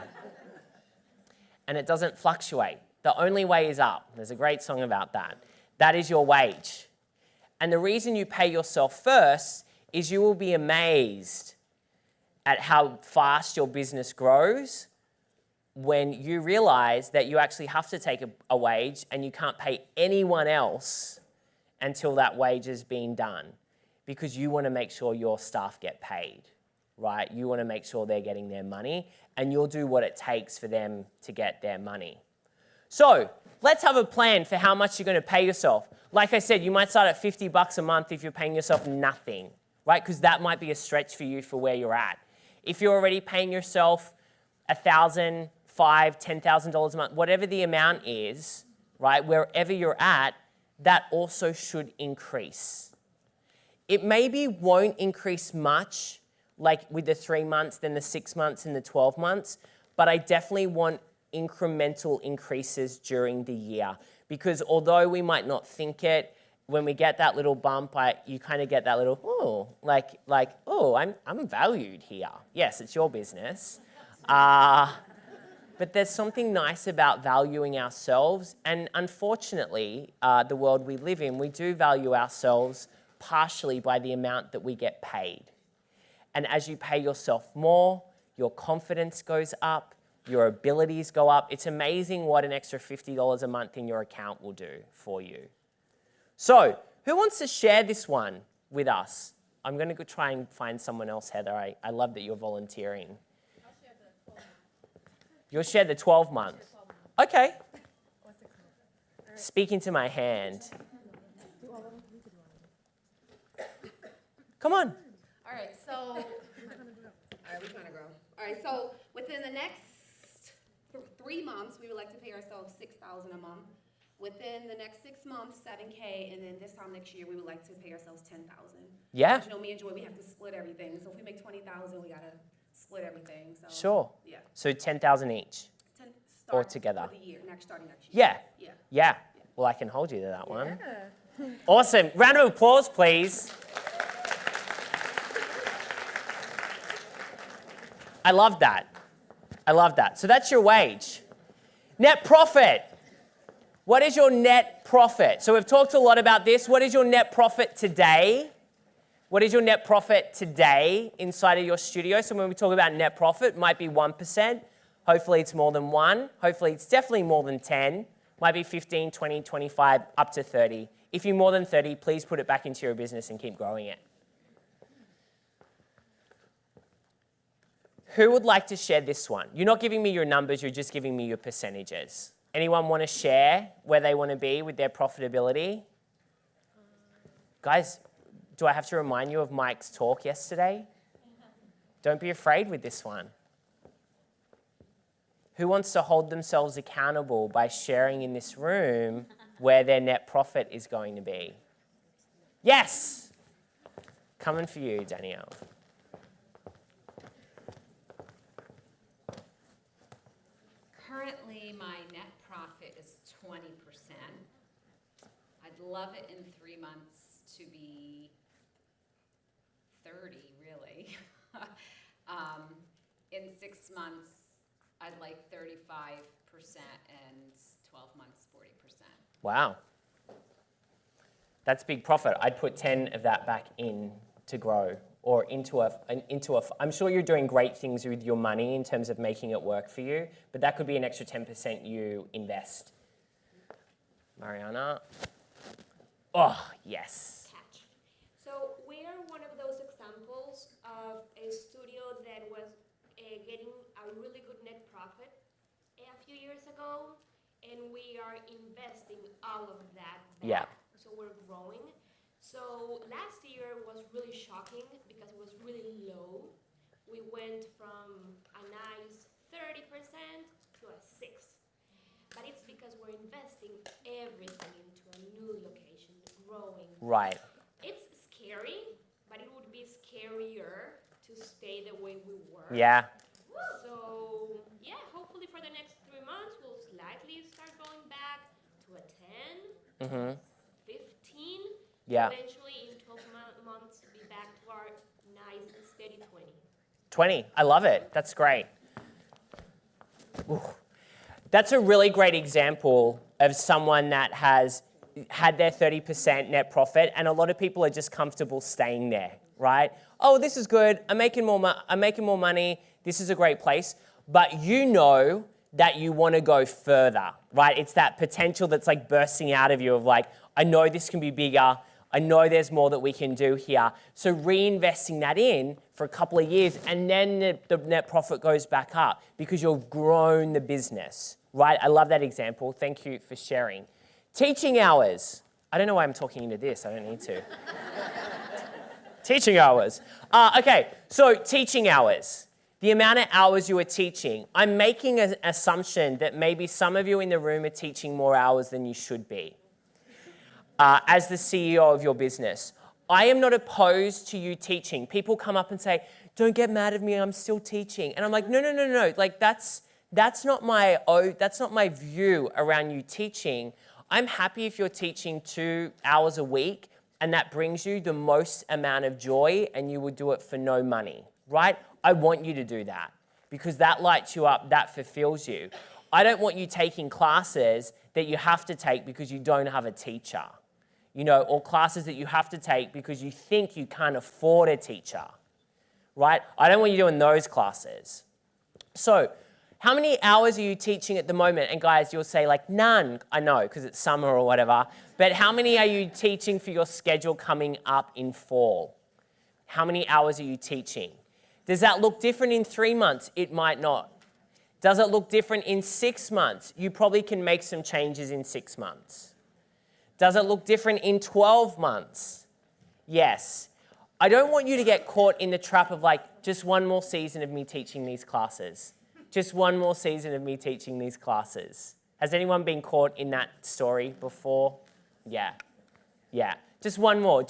And it doesn't fluctuate. The only way is up. There's a great song about that. That is your wage. And the reason you pay yourself first is you will be amazed at how fast your business grows when you realize that you actually have to take a wage and you can't pay anyone else until that wage has been done, because you want to make sure your staff get paid, right? You want to make sure they're getting their money, and you'll do what it takes for them to get their money. So let's have a plan for how much you're going to pay yourself. Like I said, you might start at $50 a month if you're paying yourself nothing, right? Because that might be a stretch for you for where you're at. If you're already paying yourself $1,000, $5,000, $10,000 a month, whatever the amount is, right, wherever you're at, that also should increase. It maybe won't increase much, like with the 3 months, then the 6 months, and the 12 months, but I definitely want incremental increases during the year, because although we might not think it, when we get that little bump, you kind of get that little, oh, oh, I'm valued here. Yes, it's your business. But there's something nice about valuing ourselves, and unfortunately, the world we live in, we do value ourselves partially by the amount that we get paid. And as you pay yourself more, your confidence goes up, your abilities go up. It's amazing what an extra $50 a month in your account will do for you. So, who wants to share this one with us? I'm going to go try and find someone else, Heather. I love that you're volunteering. I'll share the 12 month. You'll share the 12 month. Okay. Speaking to my hand. Come on. All right, so, we're trying to grow. All right, so within the next 3 months, we would like to pay ourselves $6,000 a month. Within the next 6 months, $7K, and then this time next year, we would like to pay ourselves $10,000. Yeah. Because, you know, me and Joy, we have to split everything. So if we make $20,000, we gotta split everything. So Sure. yeah, So 10,000 each. 10 Or together. for the year, starting next year. Yeah. Yeah. Yeah. Well, I can hold you to that one. Awesome. Round of applause, please. I love that. I love that. So that's your wage. Net profit. What is your net profit? So we've talked a lot about this. What is your net profit today? What is your net profit today inside of your studio? So when we talk about net profit, it might be 1%, Hopefully it's more than 1. Hopefully it's definitely more than 10. Might be 15, 20, 25, up to 30. If you're more than 30, please put it back into your business and keep growing it. Who would like to share this one? You're not giving me your numbers, you're just giving me your percentages. Anyone want to share where they want to be with their profitability? Guys, do I have to remind you of Mike's talk yesterday? Don't be afraid with this one. Who wants to hold themselves accountable by sharing in this room where their net profit is going to be? Yes! Coming for you, Danielle. Currently, my net profit is 20%. I'd love it in 3 months to be 30, really. In 6 months, I'd like 35% and 12 months, 40%. Wow. That's big profit. I'd put 10 of that back in to grow or into a, I'm sure you're doing great things with your money in terms of making it work for you, but that could be an extra 10% you invest. Mariana? Oh, yes. Catch. So we are one of those examples of a studio that was getting a really good net profit a few years ago, and we are investing all of that back. Yeah. So we're growing. So last year was really shocking because it was really low. We went from a nice 30% to a 6%. But it's because we're investing everything into a new location, growing. Right. It's scary, but it would be scarier to stay the way we were. Yeah. So, yeah, hopefully for the next 3 months, we'll slightly start going back to a 10, 15. Yeah. Eventually, in 12 months, be back to our nice, steady 20. 20. I love it. That's great. Ooh. That's a really great example of someone that has had their 30% net profit, and a lot of people are just comfortable staying there, right? Oh, this is good. I'm making more money. This is a great place. But you know that you want to go further, right? It's that potential that's like bursting out of you of like, I know this can be bigger. I know there's more that we can do here. So reinvesting that in for a couple of years, and then the net profit goes back up because you've grown the business, right? I love that example. Thank you for sharing. Teaching hours. I don't know why I'm talking into this. I don't need to. Teaching hours. Okay, so teaching hours. The amount of hours you are teaching. I'm making an assumption that maybe some of you in the room are teaching more hours than you should be. As the CEO of your business, I am not opposed to you teaching. People come up and say, don't get mad at me, I'm still teaching. And I'm like, no. Like that's not my view around you teaching. I'm happy if you're teaching 2 hours a week and that brings you the most amount of joy and you would do it for no money, right? I want you to do that because that lights you up, that fulfills you. I don't want you taking classes that you have to take because you don't have a teacher, or classes that you have to take because you think you can't afford a teacher, right? I don't want you doing those classes. So how many hours are you teaching at the moment? And guys, you'll say like none. I know, because it's summer or whatever. But how many are you teaching for your schedule coming up in fall? How many hours are you teaching? Does that look different in 3 months? It might not. Does it look different in 6 months? You probably can make some changes in 6 months. Does it look different in 12 months? Yes. I don't want you to get caught in the trap of like, just one more season of me teaching these classes. Just one more season of me teaching these classes. Has anyone been caught in that story before? Yeah. Just one more.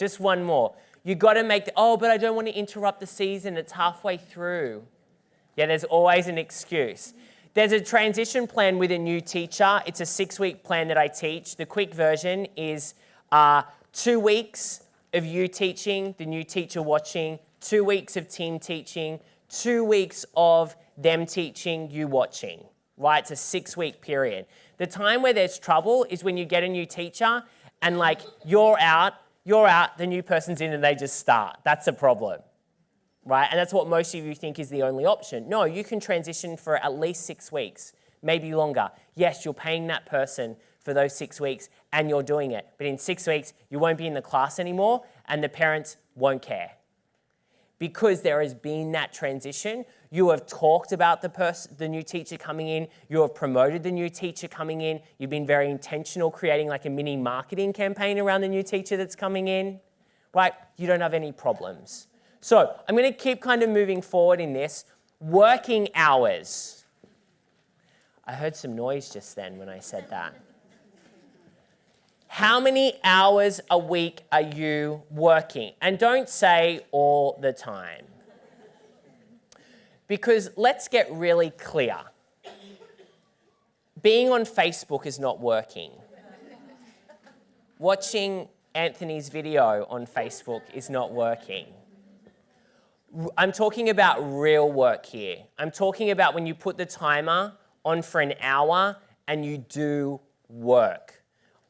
You got to make but I don't want to interrupt the season. It's halfway through. Yeah, there's always an excuse. There's a transition plan with a new teacher. It's a 6-week plan that I teach. The quick version is 2 weeks of you teaching, the new teacher watching, 2 weeks of team teaching, 2 weeks of them teaching, you watching, right? It's a 6-week period. The time where there's trouble is when you get a new teacher and like you're out, the new person's in and they just start. That's a problem. right? And that's what most of you think is the only option. No, you can transition for at least 6 weeks, maybe longer. Yes, you're paying that person for those 6 weeks and you're doing it. But in 6 weeks, you won't be in the class anymore and the parents won't care. Because there has been that transition, you have talked about the new teacher coming in, you have promoted the new teacher coming in, you've been very intentional creating like a mini marketing campaign around the new teacher that's coming in, right? You don't have any problems. So I'm going to keep kind of moving forward in this. Working hours. I heard some noise just then when I said that. How many hours a week are you working? And don't say all the time. Because let's get really clear. Being on Facebook is not working. Watching Anthony's video on Facebook is not working. I'm talking about real work here. I'm talking about when you put the timer on for an hour and you do work.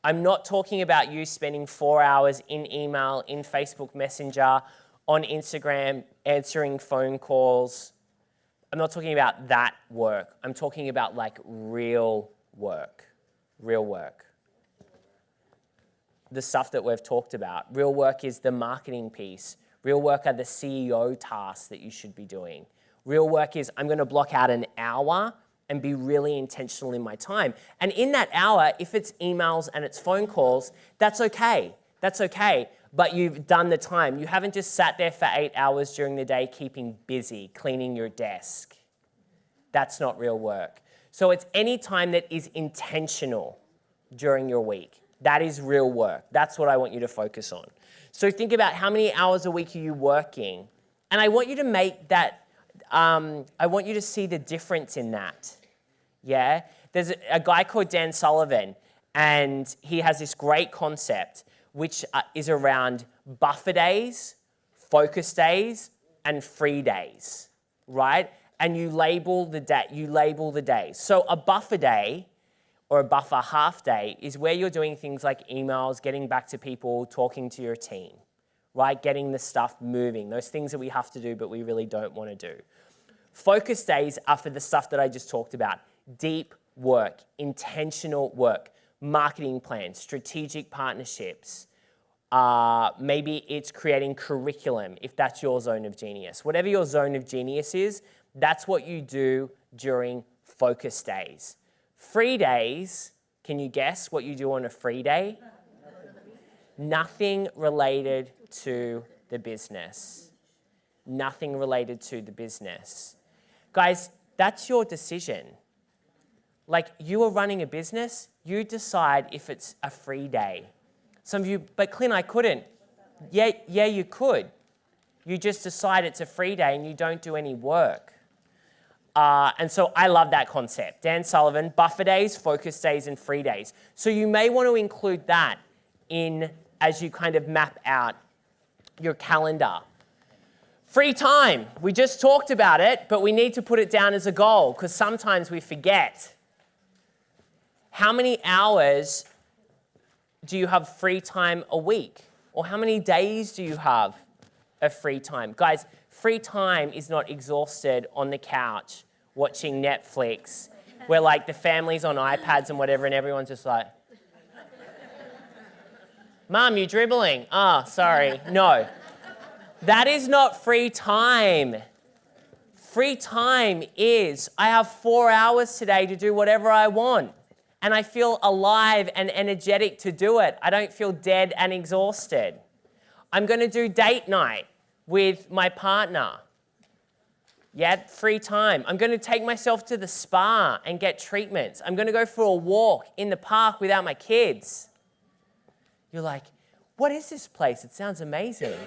I'm not talking about you spending 4 hours in email, in Facebook Messenger, on Instagram, answering phone calls. I'm not talking about that work. I'm talking about like real work. Real work. The stuff that we've talked about. Real work is the marketing piece. Real work are the CEO tasks that you should be doing. Real work is I'm going to block out an hour and be really intentional in my time. And in that hour, if it's emails and it's phone calls, that's okay. That's okay. But you've done the time. You haven't just sat there for 8 hours during the day keeping busy, cleaning your desk. That's not real work. So it's any time that is intentional during your week. That is real work. That's what I want you to focus on. So think about how many hours a week are you working? And I want you to make that, I want you to see the difference in that. Yeah? There's a guy called Dan Sullivan, and he has this great concept, which is around buffer days, focus days, and free days, right? And you label the days. So a buffer day or a buffer half day is where you're doing things like emails, getting back to people, talking to your team, right? Getting the stuff moving, those things that we have to do but we really don't want to do. Focus days are for the stuff that I just talked about. Deep work, intentional work, marketing plans, strategic partnerships. Maybe it's creating curriculum if that's your zone of genius. Whatever your zone of genius is, that's what you do during focus days. Free days, can you guess what you do on a free day? Nothing related to the business. Nothing related to the business. Guys, that's your decision. Like, you are running a business, you decide if it's a free day. Some of you, but Clint, I couldn't. Yeah, you could. You just decide it's a free day and you don't do any work. And so I love that concept. Dan Sullivan, buffer days, focus days, and free days. So you may want to include that in as you kind of map out your calendar. Free time. We just talked about it, but we need to put it down as a goal because sometimes we forget. How many hours do you have free time a week? Or how many days do you have of free time? Guys, free time is not exhausted on the couch watching Netflix where like the family's on iPads and whatever and everyone's just like, Mom, you're dribbling. Oh, sorry. No. That is not free time. Free time is, I have 4 hours today to do whatever I want. And I feel alive and energetic to do it. I don't feel dead and exhausted. I'm going to do date night with my partner. Yeah, free time. I'm going to take myself to the spa and get treatments. I'm going to go for a walk in the park without my kids. You're like, what is this place? It sounds amazing.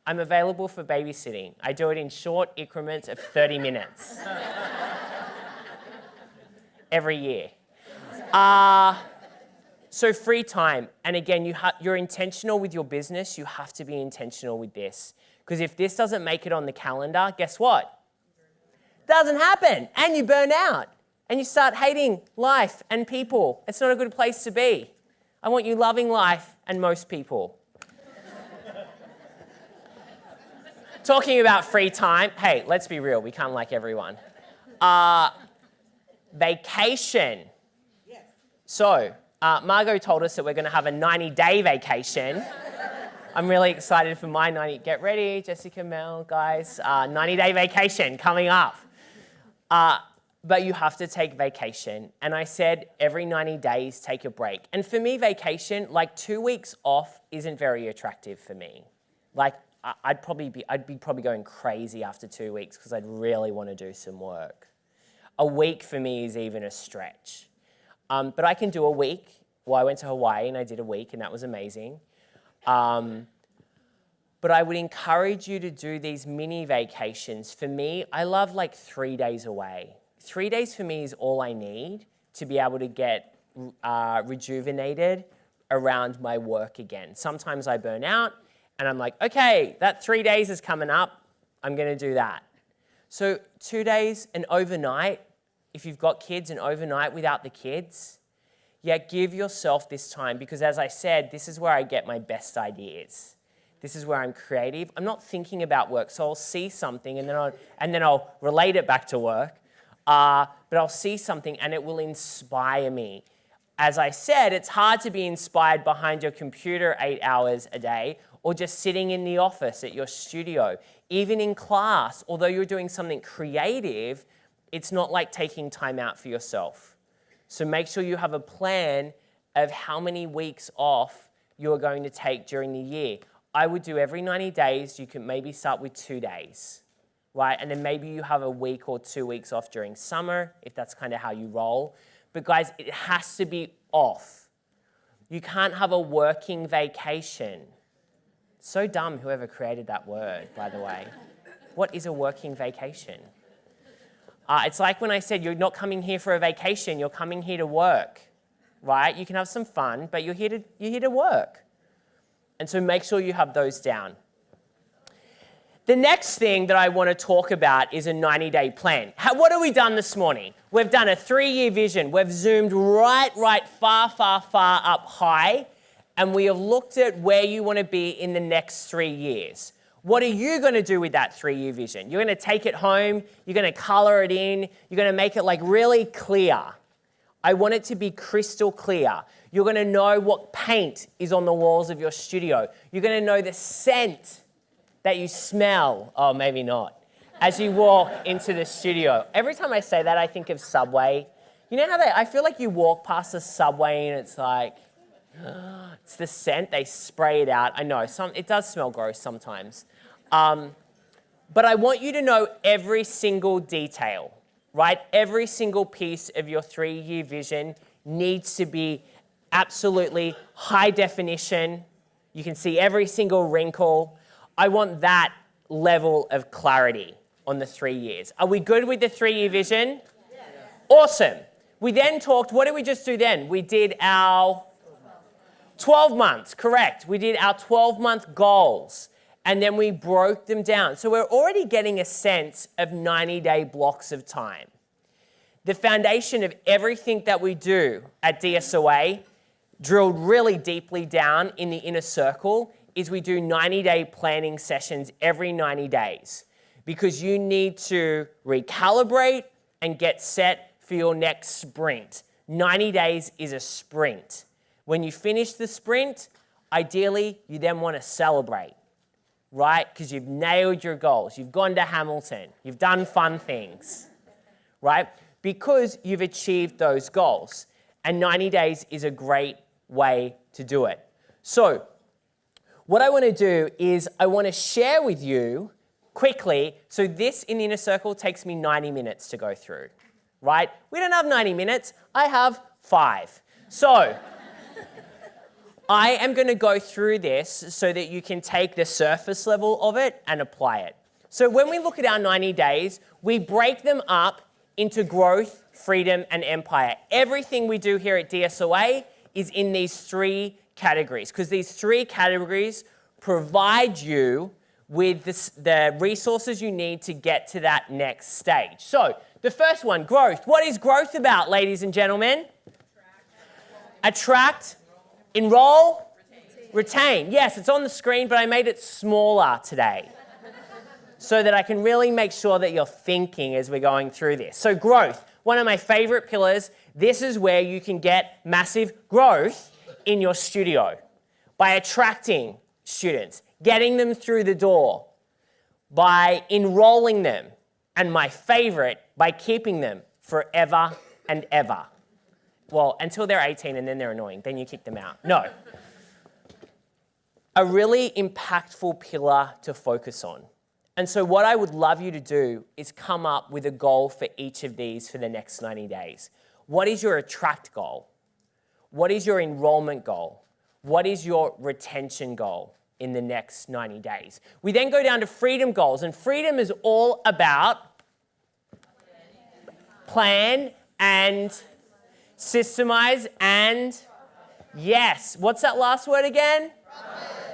I'm available for babysitting. I do it in short increments of 30 minutes. Every year. So free time. And again, you're intentional with your business. You have to be intentional with this. Because if this doesn't make it on the calendar, guess what? It doesn't happen. And you burn out. And you start hating life and people. It's not a good place to be. I want you loving life and most people. Talking about free time. Hey, let's be real. We can't like everyone. Vacation. Yes. So, Margot told us that we're going to have a 90-day vacation. I'm really excited for my 90. Get ready, Jessica, Mel, guys. 90-day vacation coming up. But you have to take vacation. And I said every 90 days, take a break. And for me, vacation, like 2 weeks off isn't very attractive for me. Like, I'd be probably going crazy after 2 weeks because I'd really want to do some work. A week for me is even a stretch. But I can do a week. Well, I went to Hawaii and I did a week and that was amazing. But I would encourage you to do these mini vacations. For me, I love like 3 days away. 3 days for me is all I need to be able to get rejuvenated around my work again. Sometimes I burn out and I'm like, okay, that 3 days is coming up. I'm going to do that. So 2 days, an overnight, if you've got kids, an overnight without the kids, yeah, give yourself this time because as I said, this is where I get my best ideas. This is where I'm creative. I'm not thinking about work, so I'll see something and then I'll relate it back to work. But I'll see something and it will inspire me. As I said, it's hard to be inspired behind your computer 8 hours a day or just sitting in the office at your studio. Even in class, although you're doing something creative, it's not like taking time out for yourself. So make sure you have a plan of how many weeks off you're going to take during the year. I would do every 90 days. You can maybe start with 2 days, right? And then maybe you have a week or 2 weeks off during summer, if that's kind of how you roll. But guys, it has to be off. You can't have a working vacation. So dumb, whoever created that word, by the way. What is a working vacation? It's like when I said you're not coming here for a vacation, you're coming here to work, right? You can have some fun, but you're here to work. And so make sure you have those down. The next thing that I want to talk about is a 90-day plan. What have we done this morning? We've done a 3-year vision. We've zoomed right, far up high, and we have looked at where you want to be in the next 3 years. What are you going to do with that 3-year vision? You're going to take it home, you're going to color it in, you're going to make it like really clear. I want it to be crystal clear. You're going to know what paint is on the walls of your studio. You're going to know the scent that you smell, oh, maybe not, as you walk into the studio. Every time I say that, I think of Subway. You know how I feel like you walk past the Subway and it's like, it's the scent, they spray it out. I know, it does smell gross sometimes. But I want you to know every single detail, right? Every single piece of your 3-year vision needs to be absolutely high definition. You can see every single wrinkle. I want that level of clarity on the 3 years. Are we good with the 3-year vision? Yes. Awesome. We then talked, what did we just do then? We did our 12 months, correct. We did our 12-month goals, and then we broke them down. So we're already getting a sense of 90-day blocks of time. The foundation of everything that we do at DSOA, drilled really deeply down in the inner circle, is we do 90-day planning sessions every 90 days because you need to recalibrate and get set for your next sprint. 90 days is a sprint. When you finish the sprint, ideally, you then want to celebrate, right? Because you've nailed your goals. You've gone to Hamilton. You've done fun things, right? Because you've achieved those goals. And 90 days is a great way to do it. So what I want to do is I want to share with you quickly. So this in the inner circle takes me 90 minutes to go through, right? We don't have 90 minutes. I have 5. So I am going to go through this so that you can take the surface level of it and apply it. So when we look at our 90 days, we break them up into growth, freedom, and empire. Everything we do here at DSOA is in these 3 categories because these 3 categories provide you with the resources you need to get to that next stage. So the first one, growth. What is growth about, ladies and gentlemen? Attract. Enroll, retain. Yes, it's on the screen, but I made it smaller today. so that I can really make sure that you're thinking as we're going through this. So growth, one of my favorite pillars. This is where you can get massive growth in your studio by attracting students, getting them through the door, by enrolling them, and my favorite, by keeping them forever and ever. Well, until they're 18 and then they're annoying, then you kick them out. No. A really impactful pillar to focus on. And so what I would love you to do is come up with a goal for each of these for the next 90 days. What is your attract goal? What is your enrollment goal? What is your retention goal in the next 90 days? We then go down to freedom goals, and freedom is all about plan and systemize and, yes, what's that last word again?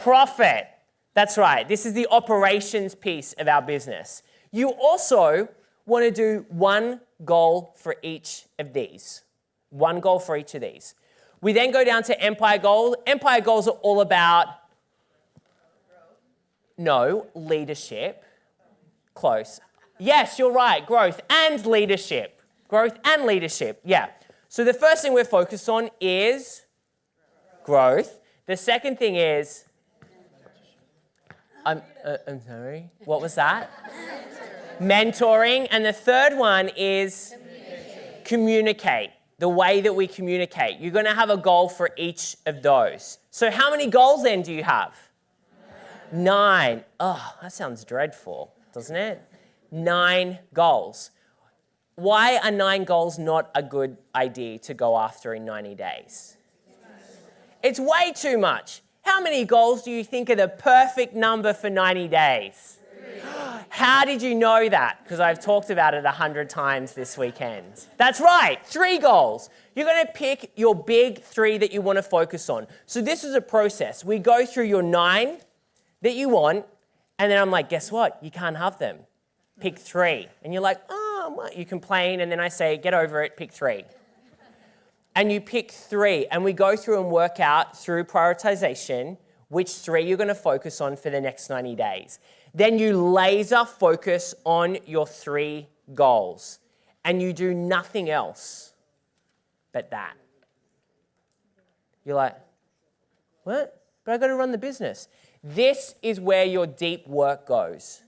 Profit. That's right. This is the operations piece of our business. You also want to do one goal for each of these. One goal for each of these. We then go down to empire goals. Empire goals are all about, no, leadership. Close. Yes, you're right. Growth and leadership. Growth and leadership. Yeah. So the first thing we're focused on is growth. The second thing is, I'm sorry, what was that? Mentoring. And the third one is communicate. The way that we communicate. You're going to have a goal for each of those. So how many goals then do you have? 9. Oh, that sounds dreadful, doesn't it? 9 goals. Why are 9 goals not a good idea to go after in 90 days? It's way too much. How many goals do you think are the perfect number for 90 days? 3. How did you know that? Because I've talked about it 100 times this weekend. That's right, 3 goals. You're going to pick your big 3 that you want to focus on. So this is a process. We go through your 9 that you want, and then I'm like, guess what? You can't have them. Pick 3. And you're like, oh, you complain, and then I say, get over it, pick 3. And you pick 3, and we go through and work out through prioritization which 3 you're going to focus on for the next 90 days. Then you laser focus on your 3 goals, and you do nothing else but that. You're like, what? But I got to run the business. This is where your deep work goes.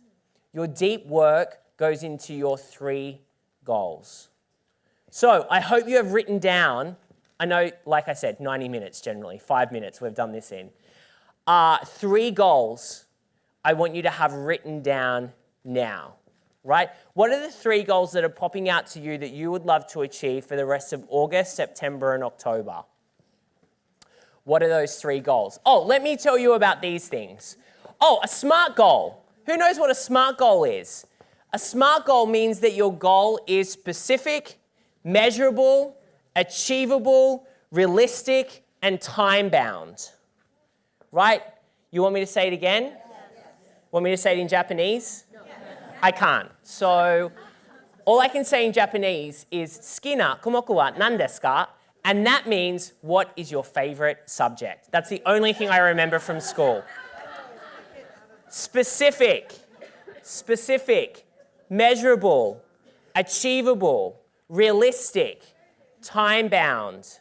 Your deep work goes into your 3 goals. So I hope you have written down, I know, like I said, 90 minutes generally, 5 minutes we've done this in. 3 goals I want you to have written down now, right? What are the 3 goals that are popping out to you that you would love to achieve for the rest of August, September, and October? What are those 3 goals? Oh, let me tell you about these things. Oh, a SMART goal. Who knows what a SMART goal is? A SMART goal means that your goal is specific, measurable, achievable, realistic, and time-bound. Right? You want me to say it again? Yes. Want me to say it in Japanese? No. I can't. So all I can say in Japanese is "Suki kumoku wa nan desu ka?" And that means, what is your favorite subject? That's the only thing I remember from school. Specific, measurable, achievable, realistic, time-bound,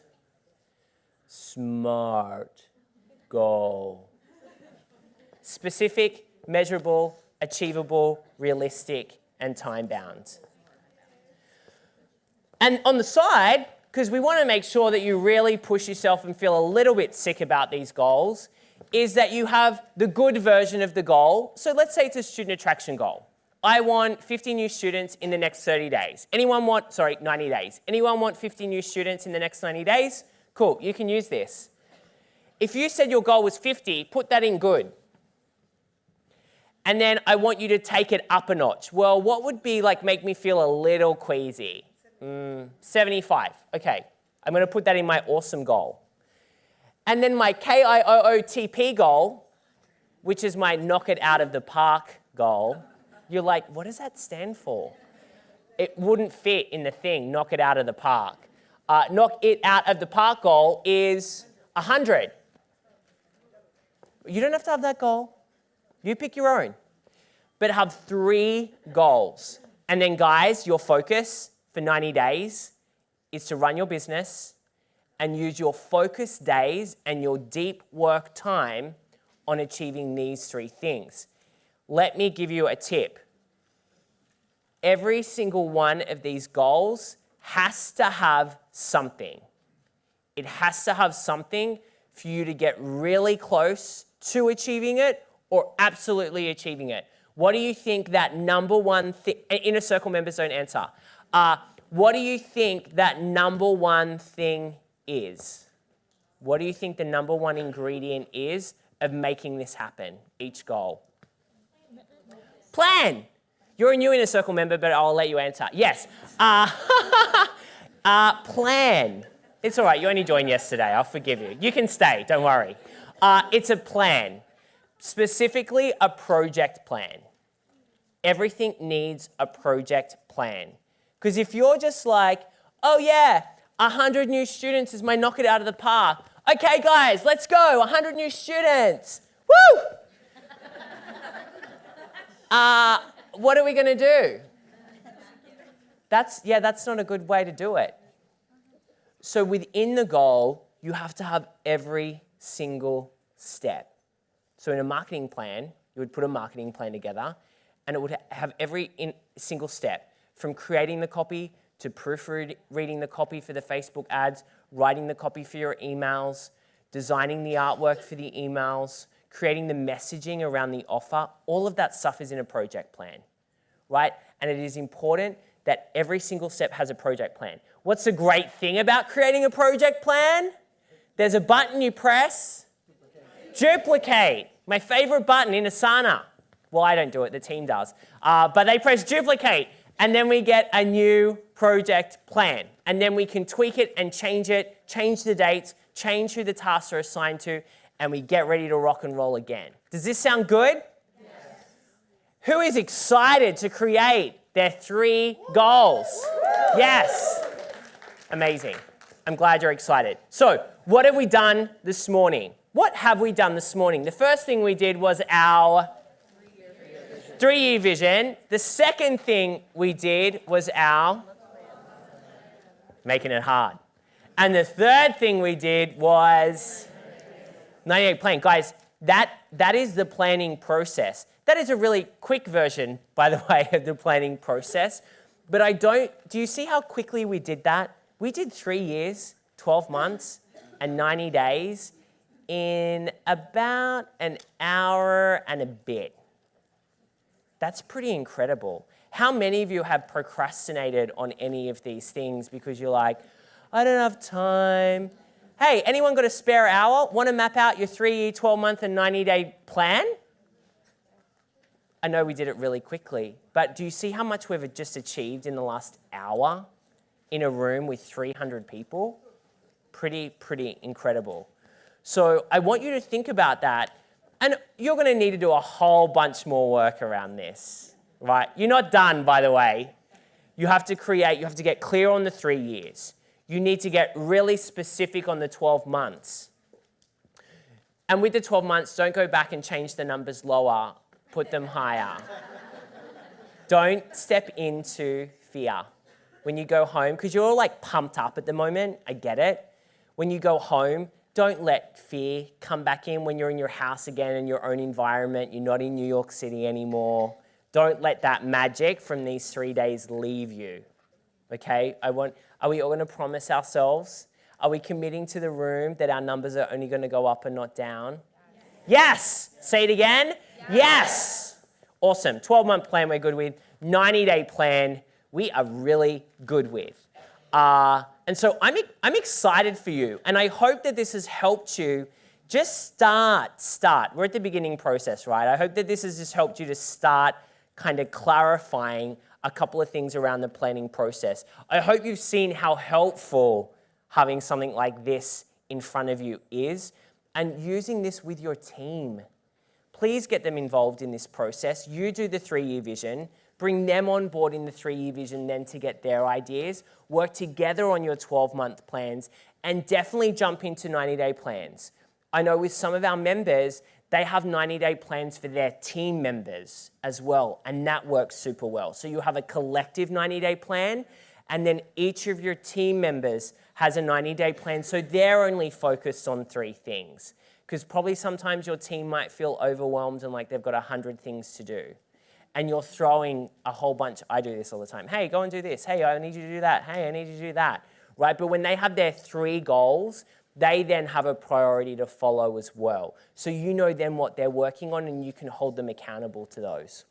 SMART goal. Specific, measurable, achievable, realistic, and time-bound. And on the side, because we want to make sure that you really push yourself and feel a little bit sick about these goals, is that you have the good version of the goal. So let's say it's a student attraction goal. I want 50 new students in the next 30 days. 90 days. Anyone want 50 new students in the next 90 days? Cool, you can use this. If you said your goal was 50, put that in good. And then I want you to take it up a notch. Well, what would be like make me feel a little queasy? 75. Okay, I'm going to put that in my awesome goal. And then my KIOOTP goal, which is my knock it out of the park goal. You're like, what does that stand for? It wouldn't fit in the thing, knock it out of the park. Knock it out of the park goal is 100. You don't have to have that goal. You pick your own. but have 3 goals. And then guys, your focus for 90 days is to run your business and use your focus days and your deep work time on achieving these 3 things. Let me give you a tip. Every single one of these goals has to have something. It has to have something for you to get really close to achieving it or absolutely achieving it. What do you think that number one thing, Inner Circle members don't answer. What do you think that number one thing is? What do you think the number one ingredient is of making this happen, each goal? Plan. You're a new Inner Circle member, but I'll let you answer. Yes. Plan. It's all right. You only joined yesterday. I'll forgive you. You can stay. Don't worry. It's a plan. Specifically, a project plan. Everything needs a project plan. Because if you're just like, oh yeah, 100 new students is my knock it out of the park. Okay, guys, let's go. 100 new students. Woo! What are we going to do? That's not a good way to do it. So within the goal, you have to have every single step. So in a marketing plan, you would put a marketing plan together, and it would have every single step, from creating the copy to proofreading the copy for the Facebook ads, writing the copy for your emails, designing the artwork for the emails, creating the messaging around the offer. All of that stuff is in a project plan, right? And it is important that every single step has a project plan. What's the great thing about creating a project plan? There's a button you press. Duplicate. My favorite button in Asana. Well, I don't do it, the team does. But they press duplicate, and then we get a new project plan. And then we can tweak it and change it, change the dates, change who the tasks are assigned to, and we get ready to rock and roll again. Does this sound good? Yes. Who is excited to create their 3 goals? Yes. Amazing. I'm glad you're excited. So, what have we done this morning? What have we done this morning? The first thing we did was our 3-year vision. The second thing we did was our making it hard. And the third thing we did was 90-day plan. Guys, that is the planning process. That is a really quick version, by the way, of the planning process. But do you see how quickly we did that? We did 3 years, 12 months, and 90 days in about an hour and a bit. That's pretty incredible. How many of you have procrastinated on any of these things because you're like, I don't have time. Hey, anyone got a spare hour? Want to map out your 3-year, 12-month, and 90-day plan? I know we did it really quickly, but do you see how much we've just achieved in the last hour in a room with 300 people? Pretty incredible. So I want you to think about that, and you're going to need to do a whole bunch more work around this, right? You're not done, by the way. You have to get clear on the 3 years. You need to get really specific on the 12 months. And with the 12 months, don't go back and change the numbers lower, put them higher. Don't step into fear. When you go home, because you're all like pumped up at the moment, I get it. When you go home, don't let fear come back in when you're in your house again in your own environment. You're not in New York City anymore. Don't let that magic from these 3 days leave you. Okay? Are we all going to promise ourselves? Are we committing to the room that our numbers are only going to go up and not down? Yes. Say it again. Yes. Awesome. 12-month plan we're good with. 90-day plan we are really good with. And so I'm excited for you, and I hope that this has helped you just start. We're at the beginning process, right? I hope that this has just helped you to start kind of clarifying a couple of things around the planning process. I hope you've seen how helpful having something like this in front of you is, and using this with your team. Please get them involved in this process. You do the 3-year vision. Bring them on board in the 3-year vision then to get their ideas. Work together on your 12-month plans, and definitely jump into 90-day plans. I know with some of our members, They have 90-day plans for their team members as well, and that works super well. So you have a collective 90-day plan, and then each of your team members has a 90-day plan, so they're only focused on 3 things. Because probably sometimes your team might feel overwhelmed and like they've got 100 things to do. And you're throwing a whole bunch, I do this all the time. Hey, go and do this. Hey, I need you to do that. Hey, I need you to do that. Right? But when they have their 3 goals, they then have a priority to follow as well. So you know then what they're working on and you can hold them accountable to those.